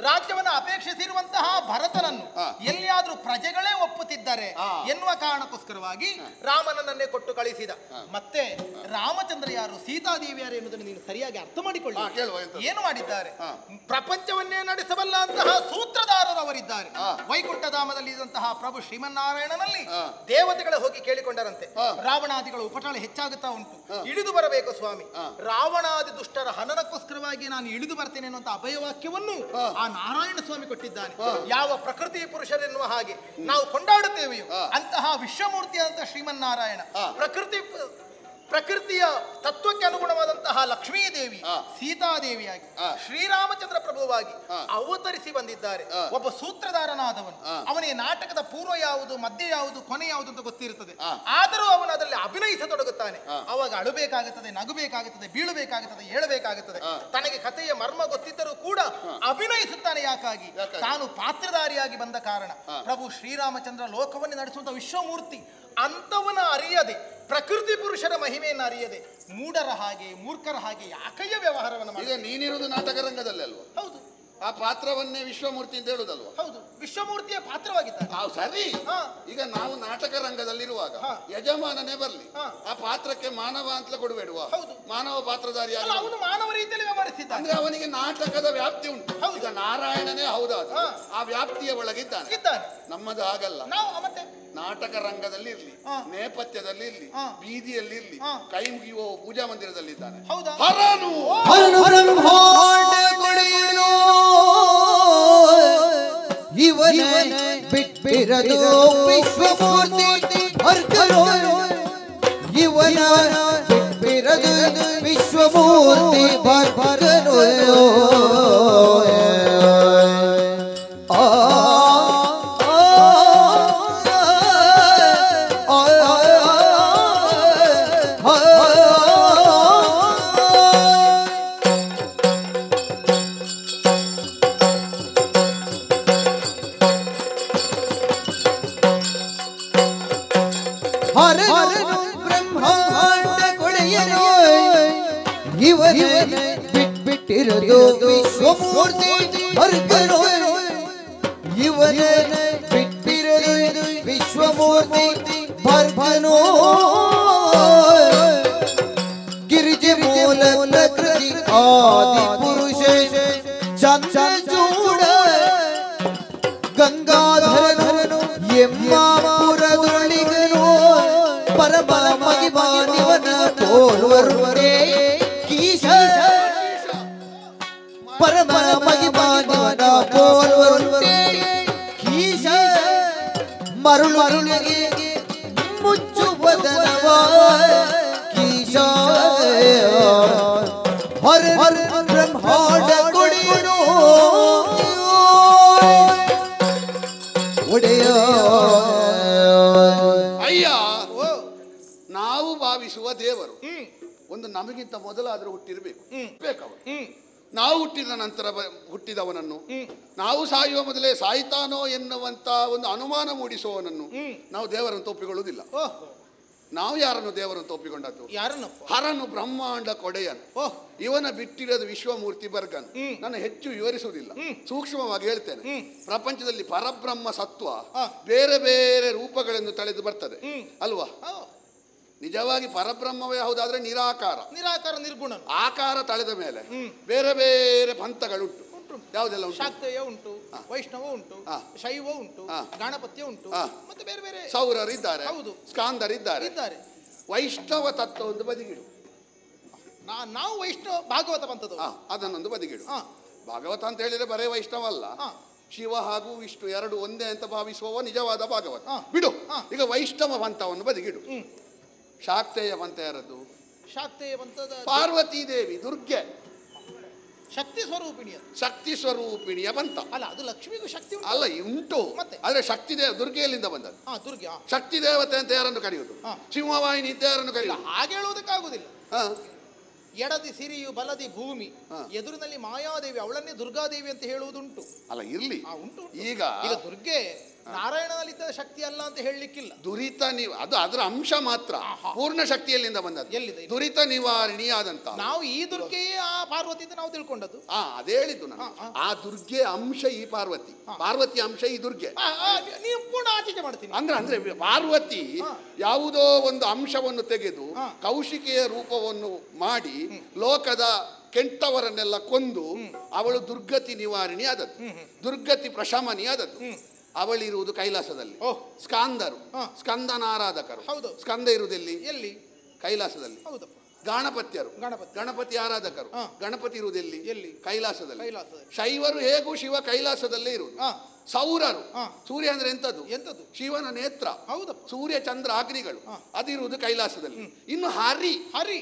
B: ರಾಜ್ಯವನ್ನು ಅಪೇಕ್ಷಿಸಿರುವಂತಹ ಭರತನನ್ನು ಎಲ್ಲಿಯಾದ್ರೂ ಪ್ರಜೆಗಳೇ ಒಪ್ಪುತ್ತಿದ್ದಾರೆ ಎನ್ನುವ ಕಾರಣಕ್ಕೋಸ್ಕರವಾಗಿ ರಾಮನನ್ನೇ ಕೊಟ್ಟು ಕಳಿಸಿದ. ಮತ್ತೆ ರಾಮಚಂದ್ರ ಯಾರು, ಸೀತಾದೇವಿ ಯಾರು ಎನ್ನುವುದನ್ನು ನೀನು ಸರಿಯಾಗಿ ಅರ್ಥ ಮಾಡಿಕೊಳ್ಳಿ. ಏನು ಮಾಡಿದ್ದಾರೆ? ಪ್ರಪಂಚವನ್ನೇ ನಡೆಸಬಲ್ಲ ಅಂತಹ ಸೂತ್ರಧಾರರವರಿದ್ದಾರೆ. ವೈಕುಂಠಧಾಮದಲ್ಲಿ ಪ್ರಭು ಶ್ರೀಮನ್ನಾರಾಯಣನಲ್ಲಿ ದೇವತೆಗಳೇ ಹೋಗಿ ಕೇಳಿಕೊಂಡರಂತೆ, ರಾವಣಾದಿಗಳ ಉಪಟಳ ಹೆಚ್ಚಾಗುತ್ತಾ ಉಂಟು, ಇಳಿದು ಬರಬೇಕು ಸ್ವಾಮಿ. ರಾವಣಾದಿ ದುಷ್ಟರ ಹನನಕ್ಕೋಸ್ಕರವಾಗಿ ನಾನು ಇಳಿದು ಬರ್ತೇನೆ ಅನ್ನುವಂತ ಅಭಯವಾಕ್ಯವನ್ನು ಆ ನಾರಾಯಣ ಸ್ವಾಮಿ ಕೊಟ್ಟಿದ್ದಾನೆ. ಯಾವ ಪ್ರಕೃತಿ ಪುರುಷರೆನ್ನುವ ಹಾಗೆ ನಾವು ಕೊಂಡಾಡುತ್ತೇವೆಯೋ ಅಂತಹ ವಿಶ್ವಮೂರ್ತಿಯಾದಂತಹ ಶ್ರೀಮನ್ನಾರಾಯಣ ಪ್ರಕೃತಿ ಪ್ರಕೃತಿಯ ತತ್ವಕ್ಕೆ ಅನುಗುಣವಾದಂತಹ ಲಕ್ಷ್ಮೀ ದೇವಿ ಸೀತಾದೇವಿಯಾಗಿ ಶ್ರೀರಾಮಚಂದ್ರ ಪ್ರಭುವಾಗಿ ಅವತರಿಸಿ ಬಂದಿದ್ದಾರೆ. ಒಬ್ಬ ಸೂತ್ರಧಾರನಾದವನು, ಅವನಿಗೆ ನಾಟಕದ ಪೂರ್ವ ಯಾವುದು, ಮಧ್ಯ ಯಾವುದು, ಕೊನೆ ಯಾವುದು ಅಂತ ಗೊತ್ತಿರುತ್ತದೆ. ಆದರೂ ಅವನು ಅದರಲ್ಲಿ ಅಭಿನಯಿಸತೊಡಗುತ್ತಾನೆ. ಅವಾಗ ಅಳಬೇಕಾಗುತ್ತದೆ, ನಗಬೇಕಾಗುತ್ತದೆ, ಬೀಳಬೇಕಾಗುತ್ತದೆ, ಏಳಬೇಕಾಗುತ್ತದೆ. ತನಗೆ ಕಥೆಯ ಮರ್ಮ ಗೊತ್ತಿದ್ದರೂ ಕೂಡ ಅಭಿನಯಿಸುತ್ತಾನೆ. ಯಾಕಾಗಿ? ತಾನು ಪಾತ್ರಧಾರಿಯಾಗಿ ಬಂದ ಕಾರಣ. ಪ್ರಭು ಶ್ರೀರಾಮಚಂದ್ರ ಲೋಕವನ್ನೇ ನಡೆಸುವಂತ ವಿಶ್ವಮೂರ್ತಿ. ಅಂತವನ ಅರಿಯದೆ, ಪ್ರಕೃತಿ ಪುರುಷರ ಮಹಿಮೆಯನ್ನು ಅರಿಯದೆ ಮೂಢರ ಹಾಗೆ, ಮೂರ್ಖರ ಹಾಗೆ ಯಾಕಯ್ಯ ವ್ಯವಹಾರವನ್ನು ಮಾಡಿ.
A: ಈಗ ನೀನಿರುವುದು ನಾಟಕ ರಂಗದಲ್ಲಿ ಅಲ್ವಾ?
B: ಹೌದು.
A: ಆ ಪಾತ್ರವನ್ನೇ ವಿಶ್ವಮೂರ್ತಿ ಅಂತ ಹೇಳುದಲ್ವಾ?
B: ಹೌದು, ವಿಶ್ವಮೂರ್ತಿಯ ಪಾತ್ರವಾಗಿದ್ದಾರೆ.
A: ಸರಿ. ಈಗ ನಾವು ನಾಟಕ ರಂಗದಲ್ಲಿರುವಾಗ ಯಜಮಾನನೇ ಬರ್ಲಿ, ಆ ಪಾತ್ರಕ್ಕೆ ಮಾನವ ಅಂತಲೇ ಕೊಡಬೇಡುವ?
B: ಹೌದು,
A: ಮಾನವ ಪಾತ್ರಧಾರಿ
B: ಅವನು ಮಾನವ ರೀತಿಯಲ್ಲಿ ವ್ಯವಹರಿಸಿದ್ದಾನೆ.
A: ಅಂದ್ರೆ ಅವನಿಗೆ ನಾಟಕದ ವ್ಯಾಪ್ತಿ ಉಂಟು. ಈಗ ನಾರಾಯಣನೇ ಹೌದಾದ ಆ ವ್ಯಾಪ್ತಿಯ ಒಳಗಿದ್ದಾನೆ. ನಮ್ಮದು ಹಾಗಲ್ಲ.
B: ಮತ್ತೆ
A: ನಾಟಕ ರಂಗದಲ್ಲಿ ಇರ್ಲಿ, ನೇಪಥ್ಯದಲ್ಲಿ ಇರ್ಲಿ, ಬೀದಿಯಲ್ಲಿ ಇರ್ಲಿ, ಕೈ ಮುಗಿಯುವ ಪೂಜಾ ಮಂದಿರದಲ್ಲಿದ್ದಾನೆ. ಹರನು
D: ಇವನ ಬಿಟ್ಟಿರದು ವಿಶ್ವಮೂರ್ತಿ ಅರ್ಕರೋ, ಇವನ ಬಿಟ್ಟಿರದು ವಿಶ್ವಮೂರ್ತಿ ಬರ್ಬರನು. ಬಿಟ್ಟಿರದು ವಿಶ್ವಮೂರ್ತಿ ಅರ್ಕರೋ, ಇವನ ಬಿಟ್ಟಿರದು ವಿಶ್ವಮೂರ್ತಿ ಬರ್ಬನೋ. ಗಿರಿಜೆ ಮೂಲ ಪ್ರಕೃತಿ ಆದಿ ಪುರುಷ ಚಂಚೂಡ ಗಂಗಾಧರನು ಎಮ್ಮಾಪುರದೊಳಿಗನು ಪರಮ ಮಗಿಮಾನಿವನ ತೋಲ್ವರುವರೇ ಕೀಶ. ಪರಮ ಮಗಿಮಾನಿವನ ತೋಲ್ವರುವರೇ ಕೀಶ. ಮರುಳಿಗೆ ಮುಚ್ಚುವದನವ ಕೀಶ. ಹರ ಬ್ರಹ್ಮಾಂಡ ಕೊಡಿಯನು ಒಡೆಯ.
A: ಅಯ್ಯ, ನಾವು ಭಾವಿಸುವ ದೇವರು ಒಂದು ನಮಗಿಂತ ಮೊದಲಾದರೂ ಹುಟ್ಟಿರಬೇಕು. ಬೇಕವ ನಾವು ಹುಟ್ಟಿದ ನಂತರ ಹುಟ್ಟಿದವನನ್ನು, ನಾವು ಸಾಯುವ ಮೊದಲೇ ಸಾಯ್ತಾನೋ ಎನ್ನುವಂತ ಒಂದು ಅನುಮಾನ ಮೂಡಿಸುವವನನ್ನು ನಾವು ದೇವರಂತ ಒಪ್ಪಿಕೊಳ್ಳುವುದಿಲ್ಲ. ನಾವು ಯಾರನ್ನು ದೇವರಂತ ಒಪ್ಪಿಕೊಂಡದ್ದು? ಹರನು ಬ್ರಹ್ಮಾಂಡ ಕೊಡೆಯನು. ಇವನ ಬಿಟ್ಟಿರೋದು ವಿಶ್ವಮೂರ್ತಿ ಬರ್ಗನ್. ನಾನು ಹೆಚ್ಚು ವಿವರಿಸುವುದಿಲ್ಲ, ಸೂಕ್ಷ್ಮವಾಗಿ ಹೇಳ್ತೇನೆ. ಪ್ರಪಂಚದಲ್ಲಿ ಪರಬ್ರಹ್ಮ ಸತ್ವ ಬೇರೆ ಬೇರೆ ರೂಪಗಳನ್ನು ತಳೆದು ಬರ್ತದೆ ಅಲ್ವಾ? ನಿಜವಾಗಿ ಪರಬ್ರಹ್ಮವೇ ಹೌದಾದ್ರೆ ನಿರಾಕಾರ,
B: ನಿರ್ಗುಣ.
A: ಆಕಾರ ತಳೆದ ಮೇಲೆ ಬೇರೆ ಬೇರೆ ಪಂಥಗಳುಂಟು. ಯಾವುದೆಲ್ಲ ಉಂಟು?
B: ಶಾಕ್ತೇಯ ಉಂಟು, ವೈಷ್ಣವ ಉಂಟು, ಶೈವ ಉಂಟು, ಗಣಪತ್ಯ ಉಂಟು, ಮತ್ತೆ ಬೇರೆ ಬೇರೆ
A: ಸೌರರಿದ್ದಾರೆ, ಸ್ಕಾಂದರಿದ್ದಾರೆ. ವೈಷ್ಣವ ತತ್ವ ಒಂದು ಬದಿಗಿಡು.
B: ನಾವು ವೈಷ್ಣವ ಭಾಗವತ ಪಂಥದ್ದು,
A: ಅದನ್ನೊಂದು ಬದಿಗಿಡು. ಭಾಗವತ ಅಂತ ಹೇಳಿದ್ರೆ ಬರೇ ವೈಷ್ಣವ ಅಲ್ಲ, ಶಿವ ಹಾಗೂ ವಿಷ್ಣು ಎರಡು ಒಂದೇ ಅಂತ ಭಾವಿಸುವವ ನಿಜವಾದ ಭಾಗವತ ಬಿಡು. ಈಗ ವೈಷ್ಣವ ಪಂಥವನ್ನು ಬದಿಗಿಡು. ಶಾಕ್ತೇಯ ಪಂಥ ಯಾರದ್ದು?
B: ಶಾಕ್ತೇಯ ಪಂಥದ
A: ಪಾರ್ವತೀ ದೇವಿ, ದುರ್ಗೆ,
B: ಶಕ್ತಿ ಸ್ವರೂಪಿಣಿಯ.
A: ಶಕ್ತಿ ಸ್ವರೂಪಿಣಿಯ ಪಂಥ
B: ಅಲ್ಲ, ಅದು ಲಕ್ಷ್ಮಿಗೂ ಶಕ್ತಿ
A: ಅಲ್ಲ ಉಂಟು. ಆದ್ರೆ ಶಕ್ತಿ ದುರ್ಗೆಯಲ್ಲಿಂದ ಬಂದದ್ದು.
B: ದುರ್ಗೆ
A: ಶಕ್ತಿ ದೇವತೆ ಅಂತ ಯಾರನ್ನು ಕರೆಯುವುದು? ಸಿಂಹವಾಹಿನಿ ಅಂತ ಯಾರನ್ನು ಕರೆಯುವುದು?
B: ಹಾಗೆ ಹೇಳುವುದಕ್ಕಾಗುದಿಲ್ಲ. ಎಡದಿ ಸಿರಿಯು ಬಲದಿ ಭೂಮಿ, ಎದುರಿನಲ್ಲಿ ಮಾಯಾದೇವಿ, ಅವಳನ್ನೇ ದುರ್ಗಾದೇವಿ ಅಂತ ಹೇಳುವುದುಂಟು.
A: ಅಲ್ಲ ಇರ್ಲಿ,
B: ಉಂಟು.
A: ಈಗ
B: ದುರ್ಗೆ ನಾರಾಯಣನಲ್ಲಿದ್ದ ಶಕ್ತಿ ಅಲ್ಲ ಅಂತ ಹೇಳಲಿಕ್ಕಿಲ್ಲ.
A: ದುರಿತ ಅದು ಅದರ ಅಂಶ ಮಾತ್ರ, ಪೂರ್ಣ ಶಕ್ತಿಯಲ್ಲಿಂದ ಬಂದದ್ದು.
B: ಎಲ್ಲಿದೆ?
A: ದುರಿತ ನಿವಾರಣಿಯಾದಂತ.
B: ನಾವು ಈ ದುರ್ಗೆಯೇ ಆ ಪಾರ್ವತಿ ಅಂತ ನಾವು ತಿಳ್ಕೊಂಡದ್ದು.
A: ಅದೇ ಹೇಳಿದ್ದು ನಾನು. ಆ ದುರ್ಗೆ ಅಂಶ ಈ ಪಾರ್ವತಿ, ಪಾರ್ವತಿ ಅಂಶ ಈ ದುರ್ಗೆ.
B: ನೀವು ಪೂರ್ಣ ಆಚೆ ಮಾಡ್ತೀನಿ
A: ಅಂದ್ರೆ ಪಾರ್ವತಿ ಯಾವುದೋ ಒಂದು ಅಂಶವನ್ನು ತೆಗೆದು ಕೌಶಿಕೆಯ ರೂಪವನ್ನು ಮಾಡಿ ಲೋಕದ ಕೆಂಟವರನ್ನೆಲ್ಲ ಕೊಂದು ಅವಳು ದುರ್ಗತಿ ನಿವಾರಣಿ ಆದದ್ದು, ದುರ್ಗತಿ ಪ್ರಶಮನಿ ಆದದ್ದು. ಅವಳಿರುವುದು ಕೈಲಾಸದಲ್ಲಿ. ಸ್ಕಾಂದರು, ಸ್ಕಂದನಾರಾಧಕರು. ಸ್ಕಂದ ಇರುವುದೆಲ್ಲಿ?
B: ಎಲ್ಲಿ?
A: ಕೈಲಾಸದಲ್ಲಿ. ಗಣಪತ್ಯರು, ಗಣಪತಿ ಆರಾಧಕರು. ಗಣಪತಿ ಇರುವುದೆಲ್ಲಿ?
B: ಎಲ್ಲಿ?
A: ಕೈಲಾಸದಲ್ಲಿ. ಶೈವರು ಹೇಗೂ ಶಿವ ಕೈಲಾಸದಲ್ಲೇ ಇರುವುದು. ಸೌರರು. ಸೂರ್ಯ ಅಂದ್ರೆ ಎಂತದ್ದು?
B: ಎಂತದ್ದು?
A: ಶಿವನ ನೇತ್ರ.
B: ಹೌದು.
A: ಸೂರ್ಯ ಚಂದ್ರ ಅಗ್ನಿಗಳು ಅದಿರುವುದು ಕೈಲಾಸದಲ್ಲಿ. ಇನ್ನು ಹರಿ.
B: ಹರಿ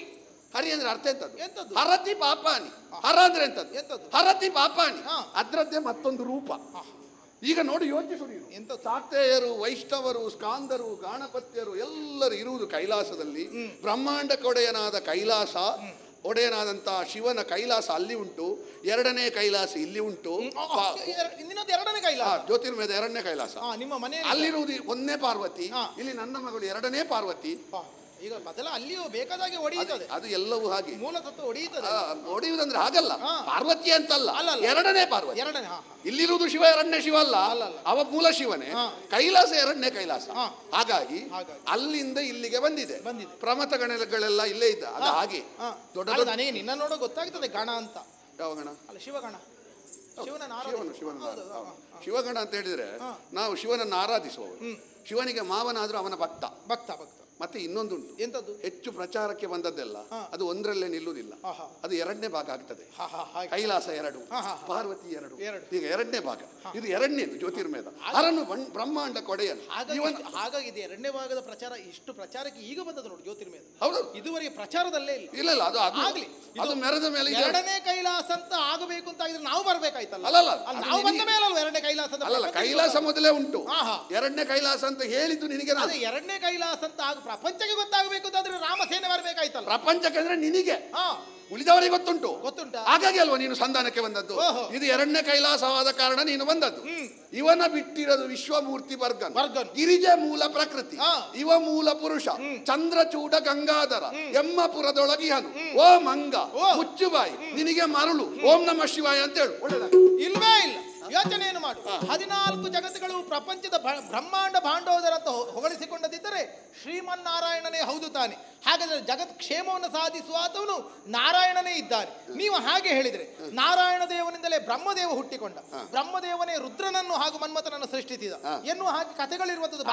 A: ಹರಿ ಅಂದ್ರೆ ಅರ್ಥ ಎಂತದ್ದು?
B: ಎಂತದ್ದು?
A: ಹರತಿ ಪಾಪಾನಿ. ಹರ ಅಂದ್ರೆ ಎಂತದ್ದು?
B: ಎಂತದ್ದು?
A: ಹರತಿ ಪಾಪಾನಿ. ಅದ್ರದ್ದೇ ಮತ್ತೊಂದು ರೂಪ. ಈಗ ನೋಡಿ, ಯೋಚಿಸು ನೀನು. ಶಾಕ್ತೇಯರು, ವೈಷ್ಣವರು, ಸ್ಕಾಂದರು, ಗಾಣಪತ್ಯರು ಎಲ್ಲರೂ ಇರುವುದು ಕೈಲಾಸದಲ್ಲಿ. ಬ್ರಹ್ಮಾಂಡ ಕೊಡೆಯನಾದ ಕೈಲಾಸ, ಒಡೆಯನಾದಂತಹ ಶಿವನ ಕೈಲಾಸ ಅಲ್ಲಿ ಉಂಟು. ಎರಡನೇ ಕೈಲಾಸ ಇಲ್ಲಿ ಉಂಟು.
B: ಎರಡನೇ ಕೈಲಾಸ,
A: ಜ್ಯೋತಿರ್ಮಯದ ಎರಡನೇ ಕೈಲಾಸ.
B: ನಿಮ್ಮ ಮನೆ
A: ಅಲ್ಲಿರುವುದು ಒಂದನೇ ಪಾರ್ವತಿ, ಇಲ್ಲಿ ನನ್ನ ಮಗಳು ಎರಡನೇ ಪಾರ್ವತಿ.
B: ಈಗ ಬದಲ ಅಲ್ಲಿಯೂ ಬೇಕಾದಾಗೆ ಒಡೆಯುತ್ತದೆ.
A: ಅದು ಎಲ್ಲವೂ ಹಾಗೆ
B: ಮೂಲ ತತ್ವ ಒಡೆಯುತ್ತದೆ.
A: ಒಡೆಯುವುದಂದ್ರೆ ಹಾಗಲ್ಲ, ಪಾರ್ವತಿ ಅಂತಲ್ಲ, ಎರಡನೇ ಪಾರ್ವತಿ.
B: ಎರಡನೇ.
A: ಇಲ್ಲಿರುವುದು ಶಿವ ಎರಡನೇ ಶಿವ ಅಲ್ಲ, ಅವ ಮೂಲ ಶಿವನೇ. ಕೈಲಾಸ ಎರಡನೇ ಕೈಲಾಸ. ಹಾಗಾಗಿ ಅಲ್ಲಿಂದ ಇಲ್ಲಿಗೆ ಬಂದಿದೆ. ಪ್ರಮಥ ಗಣಗಳೆಲ್ಲ ಇಲ್ಲೇ ಇದ್ದ. ಅದು ಹಾಗೆ ದೊಡ್ಡ ದೊಡ್ಡ.
B: ನಿನ್ನ ನೋಡೋ ಗೊತ್ತಾಗ್ತದೆ ಗಣ ಅಂತ.
A: ಯಾವ ಗಣ?
B: ಅಲ್ಲ, ಶಿವಗಣ.
A: ಶಿವಗಣ ಅಂತ ಹೇಳಿದ್ರೆ ನಾವು ಶಿವನನ್ನು ಆರಾಧಿಸುವವರು. ಶಿವನಿಗೆ ಮಾವನಾದ್ರೂ ಅವನ ಭಕ್ತ.
B: ಭಕ್ತ ಭಕ್ತ.
A: ಮತ್ತೆ ಇನ್ನೊಂದುಂಟು,
B: ಎಂತದ್ದು?
A: ಹೆಚ್ಚು ಪ್ರಚಾರಕ್ಕೆ ಬಂದದ್ದೆಲ್ಲ ಅದು ಒಂದರಲ್ಲೇ ನಿಲ್ಲುವುದಿಲ್ಲ, ಅದು ಎರಡನೇ ಭಾಗ ಆಗ್ತದೆ. ಕೈಲಾಸ ಎರಡು, ಪಾರ್ವತಿ ಎರಡು, ಈಗ ಎರಡನೇ ಭಾಗ. ಇದು ಎರಡನೇದು ಜ್ಯೋತಿರ್ಮಯದ. ಹರನು ಬ್ರಹ್ಮಾಂಡ ಕೊಡೆಯನು.
B: ಹಾಗಾಗಿದೆ ಎರಡನೇ ಭಾಗದ ಪ್ರಚಾರ. ಇಷ್ಟು ಪ್ರಚಾರಕ್ಕೆ ಈಗ ಬಂದದ್ದು ನೋಡಿ ಜ್ಯೋತಿರ್ಮಯದ.
A: ಹೌದು,
B: ಇದುವರೆಗೆ ಪ್ರಚಾರದಲ್ಲೇ ಇಲ್ಲ.
A: ಇಲ್ಲ ಇಲ್ಲ, ಅದು ಆಗ್ಲಿ. ಅದು ಮೆರೆದ ಮೇಲೆ
B: ಎರಡನೇ ಕೈಲಾಸ ಅಂತ ಆಗಬೇಕು ಅಂತ ಆಗಿದ್ರೆ ನಾವು ಬರ್ಬೇಕಾಯ್ತಲ್ಲ.
A: ಅಲ್ಲಲ್ಲ,
B: ನಾವು ಬಂದ ಮೇಲೆ ಅಲ್ವ ಎರಡನೇ ಕೈಲಾಸ?
A: ಅಲ್ಲಲ್ಲ, ಕೈಲಾಸ ಮೊದಲೇ ಉಂಟು. ಎರಡನೇ ಕೈಲಾಸ ಅಂತ ಹೇಳಿದ್ದು ನಿನಗೆ.
B: ಎರಡನೇ ಕೈಲಾಸ ಅಂತ ಪ್ರಪಂಚಕ್ಕೆ ಗೊತ್ತಾಗಬೇಕು ಅಂತಾದ್ರೆ ರಾಮಸೇನೆ ಬರಬೇಕಾಯ್ತಲ್ಲ.
A: ಪ್ರಪಂಚಕ್ಕೆ ಅಂದ್ರೆ ನಿನಗೆ, ಉಳಿದವರಿಗೆ ಗೊತ್ತುಂಟು.
B: ಗೊತ್ತುಂಟಾ?
A: ಹಾಗಾಗಿ ಅಲ್ವಾ ನೀನು ಸಂಧಾನಕ್ಕೆ ಬಂದದ್ದು. ಇದು ಎರಡನೇ ಕೈಲಾಸವಾದ ಕಾರಣ ನೀನು ಬಂದದ್ದು. ಇವನ ಬಿಟ್ಟಿರೋದು ವಿಶ್ವಮೂರ್ತಿ ಬರ್ಗನ್. ಗಿರಿಜೆ ಮೂಲ ಪ್ರಕೃತಿ, ಇವ ಮೂಲ ಪುರುಷ. ಚಂದ್ರಚೂಡ ಗಂಗಾಧರ ಎಮ್ಮಪುರದೊಳಗಿಹನು. ಓ ಮಂಗ ಮುಚ್ಚುಬಾಯಿ, ನಿನಗೆ ಮರಳು. ಓಂ ನಮ ಶಿವಾಯ ಅಂತ ಹೇಳು.
B: ಇಲ್ವೇ ಇಲ್ಲ, ಯೋಚನೆಯನ್ನು ಮಾಡು. 14 ಜಗತ್ತುಗಳು ಪ್ರಪಂಚದ ಬ್ರಹ್ಮಾಂಡ ಭಾಂಡೋದರ ಅಂತ ಹೊಗಳಿಸಿಕೊಂಡದಿದ್ದರೆ ಶ್ರೀಮನ್ನಾರಾಯಣನೇ ಹೌದು ತಾನೆ. ಹಾಗಾದ್ರೆ ಜಗತ್ ಕ್ಷೇಮವನ್ನು ಸಾಧಿಸುವ ಆತವನು ನಾರಾಯಣನೇ ಇದ್ದಾನೆ. ನೀವು ಹಾಗೆ ಹೇಳಿದರೆ ನಾರಾಯಣ ದೇವನಿಂದಲೇ ಬ್ರಹ್ಮದೇವ ಹುಟ್ಟಿಕೊಂಡ, ಬ್ರಹ್ಮದೇವನೇ ರುದ್ರನನ್ನು ಹಾಗೂ ಮನ್ಮಥನನ್ನು ಸೃಷ್ಟಿಸಿದ ಎನ್ನುವ ಹಾಗೆ ಕಥೆಗಳಿರುವಂತದ್ದು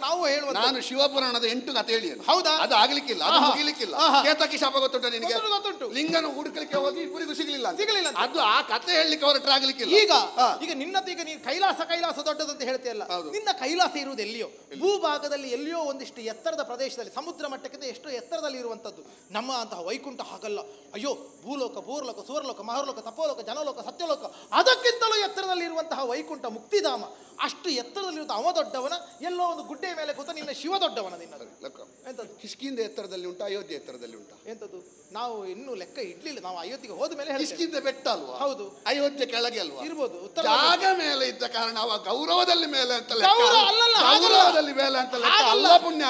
B: ನಾವು ಹೇಳುವ.
A: ನಾನು ಶಿವಪುರಾಣದ 8 ಕಥೆ ಹೇಳಿ.
B: ಹೌದಾ?
A: ಅದು ಆಗ್ಲಿಕ್ಕಿಲ್ಲ, ಅದು ಮುಗಿಲಿಕ್ಕಿಲ್ಲ. ಕೇತಕಿ ಶಾಪ ಗೊತ್ತುಂಟ ನಿನಗೆ?
B: ಗೊತ್ತುಂಟು.
A: ಲಿಂಗನ ಹುಡುಕಲಿಕ್ಕೆ ಹೋಗಿ ಇಬ್ಬರಿಗೂ ಸಿಗಲಿಲ್ಲ. ಅದು ಆ ಕಥೆ ಹೇಳಲಿಕ್ಕೆ ಹೊರಟ್ರೆ ಆಗ್ಲಿಕ್ಕಿಲ್ಲ.
B: ಈಗ ನಿನ್ನದು, ಈಗ ನೀನು ಕೈಲಾಸ ದೊಡ್ಡದಂತ ಹೇಳ್ತೀಯಲ್ಲ, ನಿನ್ನ ಕೈಲಾಸ ಇರುವುದು ಎಲ್ಲಿಯೋ, ಭೂಭಾಗದಲ್ಲಿ ಎಲ್ಲಿಯೋ ಒಂದಿಷ್ಟು ಎತ್ತರದ ಪ್ರದೇಶದಲ್ಲಿ, ಸಮುದ್ರ ಮಟ್ಟಕ್ಕಿಂತ ಎಷ್ಟು ಎತ್ತರದಲ್ಲಿ ಇರುವಂತದ್ದು. ನಮ್ಮ ಅಂತಹ ವೈಕುಂಠ ಹಾಗಲ್ಲ. ಅಯ್ಯೋ, ಭೂಲೋಕ, ಭೂರ್ಲೋಕ, ಸೂರ್ಲೋಕ, ಮಹರ್ಲೋಕ, ತಪೋಲೋಕ, ಜನಲೋಕ, ಸತ್ಯಲೋಕ, ಅದಕ್ಕಿಂತಲೂ ಎತ್ತರದಲ್ಲಿ ಇರುವಂತಹ ವೈಕುಂಠ ಮುಕ್ತಿಧಾಮ. ಅಷ್ಟು ಎತ್ತರದಲ್ಲಿರುವಂತ ಅವ ದೊಡ್ಡವನ, ಎಲ್ಲೋ ಒಂದು ಗುಡ್ಡೆಯ ಮೇಲೆ ಕೂತ ನಿನ್ನ ಶಿವ ದೊಡ್ಡವನ. ನಿನ್ನದು ಎಂತದ್ದು?
A: ಕಿಷ್ಕಿಂದ ಎತ್ತರದಲ್ಲಿ ಉಂಟಾ, ಅಯೋಧ್ಯೆ ಎತ್ತರದಲ್ಲಿ ಉಂಟಾ?
B: ಎಂತದ್ದು? ನಾವು ಇನ್ನೂ ಲೆಕ್ಕ ಇಡ್ಲಿಲ್ಲ. ನಾವು ಅಯೋಧ್ಯೆಗೆ ಹೋದ ಮೇಲೆ
A: ಕಿಷ್ಕಿಂದ ಬೆಟ್ಟ ಅಲ್ವಾ?
B: ಹೌದು.
A: ಅಯೋಧ್ಯೆ ಕೆಳಗೆ ಅಲ್ವಾ?
B: ಇರ್ಬೋದು.
A: ಜಾಗ ಮೇಲೆ ಇದ್ದ ಕಾರಣ ಅವ ಗೌರವದಲ್ಲಿ ಮೇಲೆ ಅಂತ
B: ಗೌರವದಲ್ಲಿ
A: ಮೇಲೆ ಅಂತ ಪುಣ್ಯ.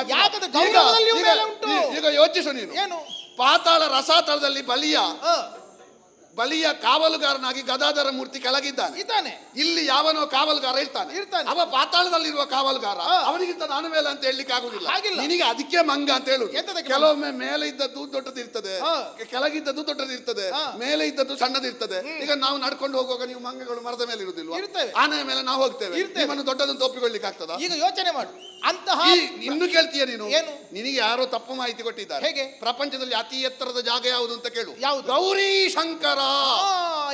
A: ಈಗ ಯೋಚಿಸು ನೀನು.
B: ಏನು?
A: ಪಾತಾಳ ರಸಾತಳದಲ್ಲಿ ಬಲಿಯ ಕಾವಲುಗಾರನಾಗಿ ಗದಾಧರ ಮೂರ್ತಿ ಕೆಳಗಿದ್ದಾನೆ. ಇಲ್ಲಿ ಯಾವನೋ ಕಾವಲುಗಾರ ಇರ್ತಾನೆ. ಅವ ಪಾತಾಳದಲ್ಲಿರುವ ಕಾವಲುಗಾರ, ಅವನಿಗಿಂತ ನಾನು ಮೇಲೆ ಅಂತ ಹೇಳಲಿಕ್ಕೆ ಆಗುದಿಲ್ಲ. ನಿನಗೆ ಅದಕ್ಕೆ ಮಂಗ ಅಂತ ಹೇಳುದು. ಕೆಲವೊಮ್ಮೆ ಮೇಲೆ ಇದ್ದದ್ದು ದೊಡ್ಡದಿರ್ತದೆ, ಕೆಳಗಿದ್ದದ್ದು ದೊಡ್ಡದಿರ್ತದೆ, ಮೇಲೆ ಇದ್ದದ್ದು ಸಣ್ಣದಿರ್ತದೆ. ಈಗ ನಾವು ನಡ್ಕೊಂಡು ಹೋಗುವಾಗ ನೀವು ಮಂಗಗಳು ಮರದ ಮೇಲೆ ಇರುವುದಿಲ್ವಾ? ಆನೆಯ ಮೇಲೆ ನಾವು ಹೋಗ್ತೇವೆ. ನಿಮ್ಮನ್ನು ದೊಡ್ಡದನ್ನು ಒಪ್ಪಿಕೊಳ್ಳಿಕ್ಕೆ ಆಗ್ತದ?
B: ಈಗ ಯೋಚನೆ ಮಾಡು. ಅಂತಹ
A: ಇನ್ನು ಕೇಳ್ತೀಯ ನೀನು? ನಿನಗೆ ಯಾರೋ ತಪ್ಪು ಮಾಹಿತಿ ಕೊಟ್ಟಿದ್ದಾರೆ.
B: ಹೇಗೆ?
A: ಪ್ರಪಂಚದಲ್ಲಿ ಅತಿ ಎತ್ತರದ ಜಾಗ ಯಾವುದು ಅಂತ ಕೇಳು.
B: ಯಾವುದು?
A: ಗೌರಿ ಶಂಕರ.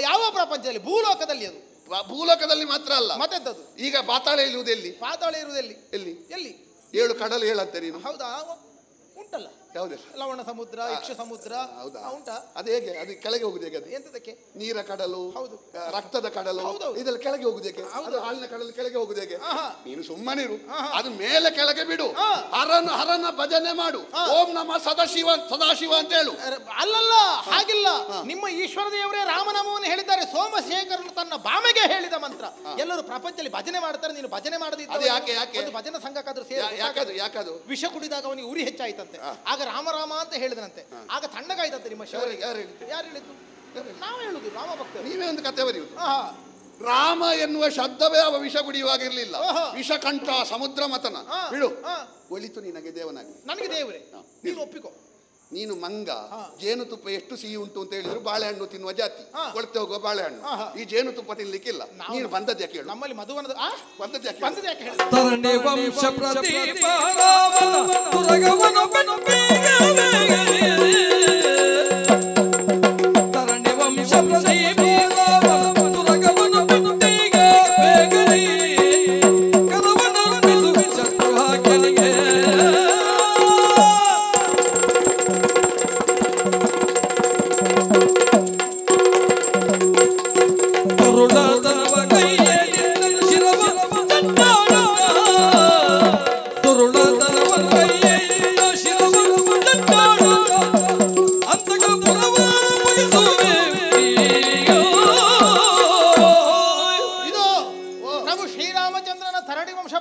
B: ಯಾವ ಪ್ರಪಂಚದಲ್ಲಿ? ಭೂಲೋಕದಲ್ಲಿ. ಅದು
A: ಭೂಲೋಕದಲ್ಲಿ ಮಾತ್ರ ಅಲ್ಲ,
B: ಮತ್ತೆಂತದ್ದು? ಈಗ
A: ಪಾತಾಳ ಇರುವುದು ಎಲ್ಲಿ?
B: ಪಾತಾಳ ಇರುವುದೆಲ್ಲಿ?
A: ಎಲ್ಲಿ?
B: ಎಲ್ಲಿ?
A: 7 ಕಡಲು ಹೇಳಂತೆ ನೀನು.
B: ಹೌದಾ? ಉಂಟಲ್ಲ,
A: ಯಾವುದೆಲ್ಲ?
B: ಲವಣ ಸಮುದ್ರ, ಇಕ್ಷ ಸಮುದ್ರ.
A: ಹೌದಾ?
B: ಉಂಟಾ?
A: ಅದು ಹೇಗೆ? ಅದು ಕೆಳಗೆ ಹೋಗುದು ಹೇಗೆ? ಅದು
B: ಎಂತದಕ್ಕೆ?
A: ನೀರ ಕಡಲು,
B: ಹೌದು,
A: ರಕ್ತದ ಕಡಲು, ಇದೆಲ್ಲ ಕೆಳಗೆ ಹೋಗುದು ಹೇಗೆ? ಅದು ಹಾಲಿನ ಕಡಲು ಕೆಳಗೆ ಹೋಗುದು ಹೇಗೆ? ನೀನು ಸುಮ್ಮನಿರು, ಅದು ಮೇಲೆ ಕೆಳಗೆ ಬಿಡು. ಹರನ ಭಜನೆ ಮಾಡು. ಓಂ ನಮ ಸದಾಶಿವ ಅಂತ ಹೇಳು.
B: ಅಲ್ಲಲ್ಲ, ಹಾಗಿಲ್ಲ. ನಿಮ್ಮ ಈಶ್ವರ ದೇವರೇ ರಾಮನಾಮವನ್ನು ಹೇಳಿದ್ದಾರೆ. ಸೋಮಶೇಖರನು ತನ್ನ ಬಾಮೆಗೆ ಹೇಳಿದ ಮಂತ್ರ. ಎಲ್ಲರೂ ಪ್ರಪಂಚದಲ್ಲಿ ಭಜನೆ ಮಾಡ್ತಾರೆ, ನೀನು ಭಜನೆ ಮಾಡದಿದ್ದ
A: ಯಾಕೆ?
B: ಭಜನೆ ಸಂಘಕ್ಕಾದ್ರೂ
A: ಯಾಕದು?
B: ವಿಷ ಕುಡಿದಾಗ ಅವನಿಗೆ ಉರಿ ಹೆಚ್ಚಾಯ್ತಂತೆ. ಆಗ ರಾಮ ಅಂತ ಹೇಳಿದನಂತೆ. ಆಗ ತಣ್ಣಗಾಯ್ತಂತೆ ನಿಮ್ಮ ಶಿವರಿಗೆ. ಯಾರು ಹೇಳಿದ್ದು? ನಾವು ಹೇಳುದು, ರಾಮ ಭಕ್ತರು.
A: ನೀವೇ ಒಂದು ಕಥೆ ಬರೆಯುವುದು. ರಾಮ ಎನ್ನುವ ಶಬ್ದವೇ ಅವ ವಿಷ ಕುಡಿಯುವಾಗಿರ್ಲಿಲ್ಲ. ವಿಷಕಂಠ ಸಮುದ್ರ ಮತನ ಬಿಡು. ಒಳಿತು ನಿನಗೆ ದೇವನಾಗಿ.
B: ನನಗೆ ದೇವರೇ, ನೀನು ಒಪ್ಪಿಕೋ.
A: ನೀನು ಮಂಗ. ಜೇನುತುಪ್ಪ ಎಷ್ಟು ಸಿಹಿ ಉಂಟು ಅಂತ ಹೇಳಿದ್ರು ಬಾಳೆಹಣ್ಣು ತಿನ್ನುವ ಜಾತಿ, ಕೊಳ್ತೆ ಹೋಗುವ ಬಾಳೆಹಣ್ಣು. ಈ ಜೇನುತುಪ್ಪ ತಿನ್ಲಿಕ್ಕಿಲ್ಲ. ನೀನು ಬಂದದ್ದು ಯಾಕೆ ಹೇಳು?
B: ನಮ್ಮಲ್ಲಿ ಮಧುವನದ
A: ಬಂದದ್ದು ಯಾಕೆ?
B: ಬಂದದ್ದು ಯಾಕೆ ಹೇಳು?
C: ತರಣಿ ವಂಶ ಪ್ರದೀಪ ರಾಮನ ತುರಗವನ ತರಣಿ ವಂಶ ಪ್ರದೀಪ ರಾಮನ ತುರಗವನ ಬೇಗನೆ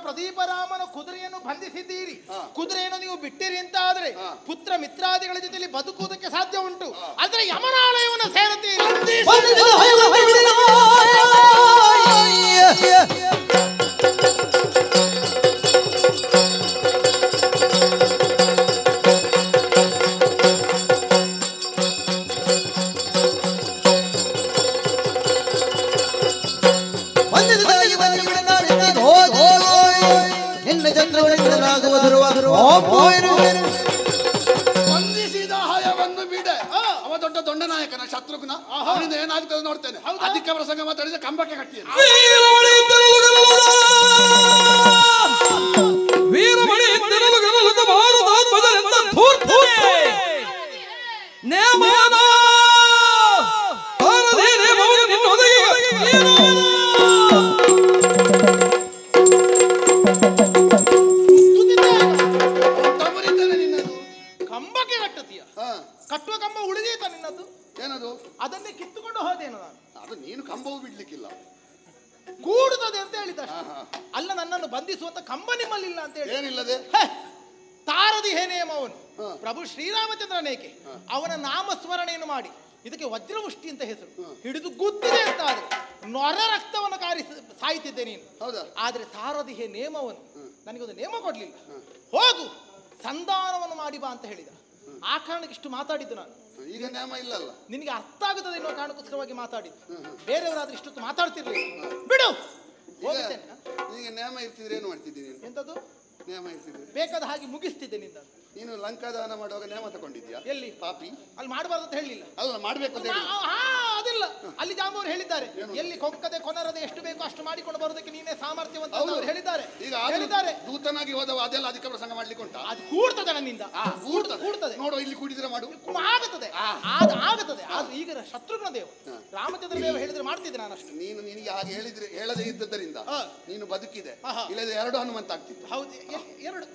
B: ಪ್ರದೀಪರಾಮನ ಕುದುರೆಯನ್ನು ಬಂಧಿಸಿದ್ದೀರಿ. ಕುದುರೆಯನ್ನು ನೀವು ಬಿಟ್ಟಿರಿ ಅಂತ ಆದ್ರೆ ಪುತ್ರ ಮಿತ್ರಾದಿಗಳ ಜೊತೆಲಿ ಬದುಕುವುದಕ್ಕೆ ಸಾಧ್ಯ ಉಂಟು. ಆದ್ರೆ ಯಮನಾಲಯವನ್ನು ಸೇರುತ್ತೀರಿ.
A: ಬಂಧಿಸಿದ ಹಯವನ್ನು ಬಿಡೆ. ಅವ ದೊಡ್ಡ ದೊಂಡನಾಯಕನ ಶತ್ರುಘ್ನ. ಅವನಿಂದ ಏನಾಗ್ತದೆ ನೋಡ್ತೇನೆ. ಅಧಿಕ ಪ್ರಸಂಗ ಮಾತಾಡಿದ ಕಂಬಕ್ಕೆ ಕಟ್ಟಿ
B: ಕಟ್ಟುವ ಕಂಬ ಉಳಿದೀತ ನಿನ್ನದು.
A: ಏನದು?
B: ಅದನ್ನೇ ಕಿತ್ತುಕೊಂಡು ಹೋದೇನು ನಾನು.
A: ಅದು ನೀನು ಕಂಬವು ಬಿಡ್ಲಿಕ್ಕಿಲ್ಲ,
B: ಕೂಡುತ್ತದೆ ಅಂತ ಹೇಳಿದ. ಅಲ್ಲ, ನನ್ನನ್ನು ಬಂಧಿಸುವಂತ ಕಂಬ ನಿಮ್ಮಲ್ಲಿಲ್ಲ ಅಂತ ಹೇಳಿ.
A: ಏನಿಲ್ಲದೆ
B: ತಾರದಿ ಹೇನೇಮ ಅವನು ಪ್ರಭು ಶ್ರೀರಾಮಚಂದ್ರನೇಕೆ ಅವನ ನಾಮಸ್ಮರಣೆಯನ್ನು ಮಾಡಿ ಇದಕ್ಕೆ ವಜ್ರಮುಷ್ಟಿ ಅಂತ ಹೆಸರು ಹಿಡಿದು ಗುದ್ದಿದೆ ಅಂತ ಆದ್ರೆ ನೊರ ರಕ್ತವನ್ನು ಕಾರಿ ಸಾಯ್ತಿದ್ದೆ ನೀನು.
A: ಹೌದಾ?
B: ಆದ್ರೆ ತಾರದಿ ಹೇ ನೇಮವನು ನನಗೊಂದು ನೇಮ ಕೊಡ್ಲಿಲ್ಲ. ಹೋಗು ಸಂಧಾನವನ್ನು ಮಾಡಿ ಬಾ ಅಂತ ಹೇಳಿದ. ಆ ಕಾರಣಕ್ಕೆ ಇಷ್ಟು ಮಾತಾಡಿದ್ದು ನಾನು.
A: ಈಗ ನೇಮ ಇಲ್ಲಲ್ಲ.
B: ನಿನಗೆ ಅರ್ಥ ಆಗುತ್ತದೆ ಎನ್ನುವ ಕಾರಣಕ್ಕೋಸ್ಕರವಾಗಿ ಮಾತಾಡಿದ್ದು. ಬೇರೆಯವರಾದ್ರೆ ಇಷ್ಟೊತ್ತು ಮಾತಾಡ್ತಿರ್ಲಿಲ್ಲ. ಬಿಡು. ಹೋಗುತ್ತೇನೆ.
A: ಈಗ ನೇಮ ಇರ್ತಿದ್ರೆ ಏನು ಮಾಡ್ತಿದ್ದೀನಿ?
B: ಎಂತದ್ದು
A: ನೇಮ ಇರ್ತಿದ್ರೆ
B: ಬೇಕಾದ ಹಾಗೆ ಮುಗಿಸ್ತಿದ್ದೆ ನಿಂದ.
A: ನೀನು ಲಂಕಾದಾನ ಮಾಡುವಾಗ ನೇಮ ತಗೊಂಡಿದ್ಯಾ?
B: ಎಲ್ಲಿ?
A: ಪಾಪಿ.
B: ಅಲ್ಲಿ ಮಾಡಬಾರ್ದು ಅಂತ ಹೇಳಿಲ್ಲ.
A: ಅಲ್ಲ, ಮಾಡ್ಬೇಕು ಅಂತ ಹೇಳಿ.
B: ಅದಿಲ್ಲ. ಅಲ್ಲಿ ಜಾಂಬವರು ಹೇಳಿದ್ದಾರೆ, ಎಲ್ಲಿ ಕೊಕ್ಕದೆ ಕೊನರದೆ ಎಷ್ಟು ಬೇಕೋ ಅಷ್ಟು ಮಾಡಿಕೊಂಡು ಬರೋದಕ್ಕೆ ನೀನೇ ಸಾಮರ್ಥ್ಯವಂತ ಅಂತ ಅವರು ಹೇಳಿದ್ದಾರೆ.
A: ಈಗ
B: ಹೇಳಿದ್ದಾರೆ
A: ದೂತನಾಗಿ ಹೋದವ ಅದೆಲ್ಲ ಅಧಿಕ ಪ್ರಸಂಗ ಮಾಡ್ಲಿಕ್ಕೆ ಉಂಟಾ?
B: ಅದು ಕೂಡ್ತದೆ ನನ್ನಿಂದ. ಕೂಡ್ತದೆ.
A: ನೋಡು, ಇಲ್ಲಿ ಕೂಡಿದ್ರೆ ಮಾಡು.
B: ಆಗುತ್ತದೆ. ಆಗುತ್ತದೆ. ಆದ್ರೆ ಈಗ ಶತ್ರುಘ್ನ ದೇವ ರಾಮಚಂದ್ರ ದೇವ ಹೇಳಿದ್ರೆ ಮಾಡ್ತಿದ್ದೆ ನಾನು ಅಷ್ಟು.
A: ನೀನು ನಿನಗೆ ಹಾಗೆ ಹೇಳಿದ್ರೆ ಹೇಳದೇ ಇದ್ದದ್ದರಿಂದ ನೀನು ಬದುಕಿದೆ. ಇಲ್ಲದೆ 2 ಹನುಮಂತ ಆಗ್ತಿತ್ತು.
B: ಹೌದು, 2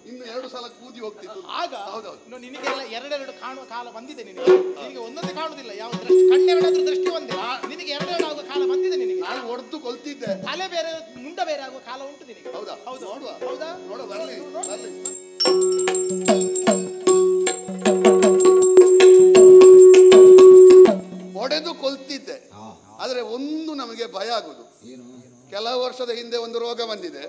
A: ಇನ್ನು 2 ಸಲ ಕೂದಿ ಹೋಗ್ತಿತ್ತು.
B: ಆಗ
A: ಹೌದೌದು.
B: ನಿನಗೆಲ್ಲ 2 ಕಾಣುವ ಕಾಲ ಬಂದಿದೆ ನಿನಗೆ. ನಿನಗೆ ಒಂದೊಂದೇ ಕಾಣುದಿಲ್ಲ. ಯಾವ ದೃಷ್ಟಿ ಕಣ್ಣೆರಡಾದ್ರೂ ದೃಷ್ಟಿ ಒಂದೇ. ನಿನಗೆ 2 ಆಗುವ ಕಾಲ ಬಂದಿದೆ ನಿನಗೆ.
A: ನಾನು ಹೊಡೆದು ಕೊಲ್ತಿದ್ದೆ.
B: ತಲೆ ಬೇರೆ ಮುಂಡ ಬೇರೆ ಆಗುವ ಕಾಲ ಉಂಟು ನಿನಗೆ.
A: ಹೌದಾ?
B: ಹೌದು.
A: ನೋಡುವ.
B: ಹೌದಾ?
A: ನೋಡುವ, ಬರ್ಲಿ ಬರ್ಲಿ. ಹೊಡೆದು ಕೊಲ್ತಿದ್ದೆ. ಆದ್ರೆ ಒಂದು ನಮಗೆ ಭಯ ಆಗುದು. ಕೆಲವು ವರ್ಷದ ಹಿಂದೆ ಒಂದು ರೋಗ ಬಂದಿದೆ.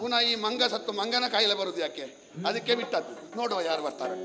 A: ಪುನಃ ಈ ಮಂಗ ಸತ್ತು ಮಂಗನ ಕಾಯಿಲೆ ಬರುದು ಯಾಕೆ? ಅದಕ್ಕೆ ಬಿಟ್ಟದ್ದು. ನೋಡುವ ಯಾರು ಬರ್ತಾರೆ.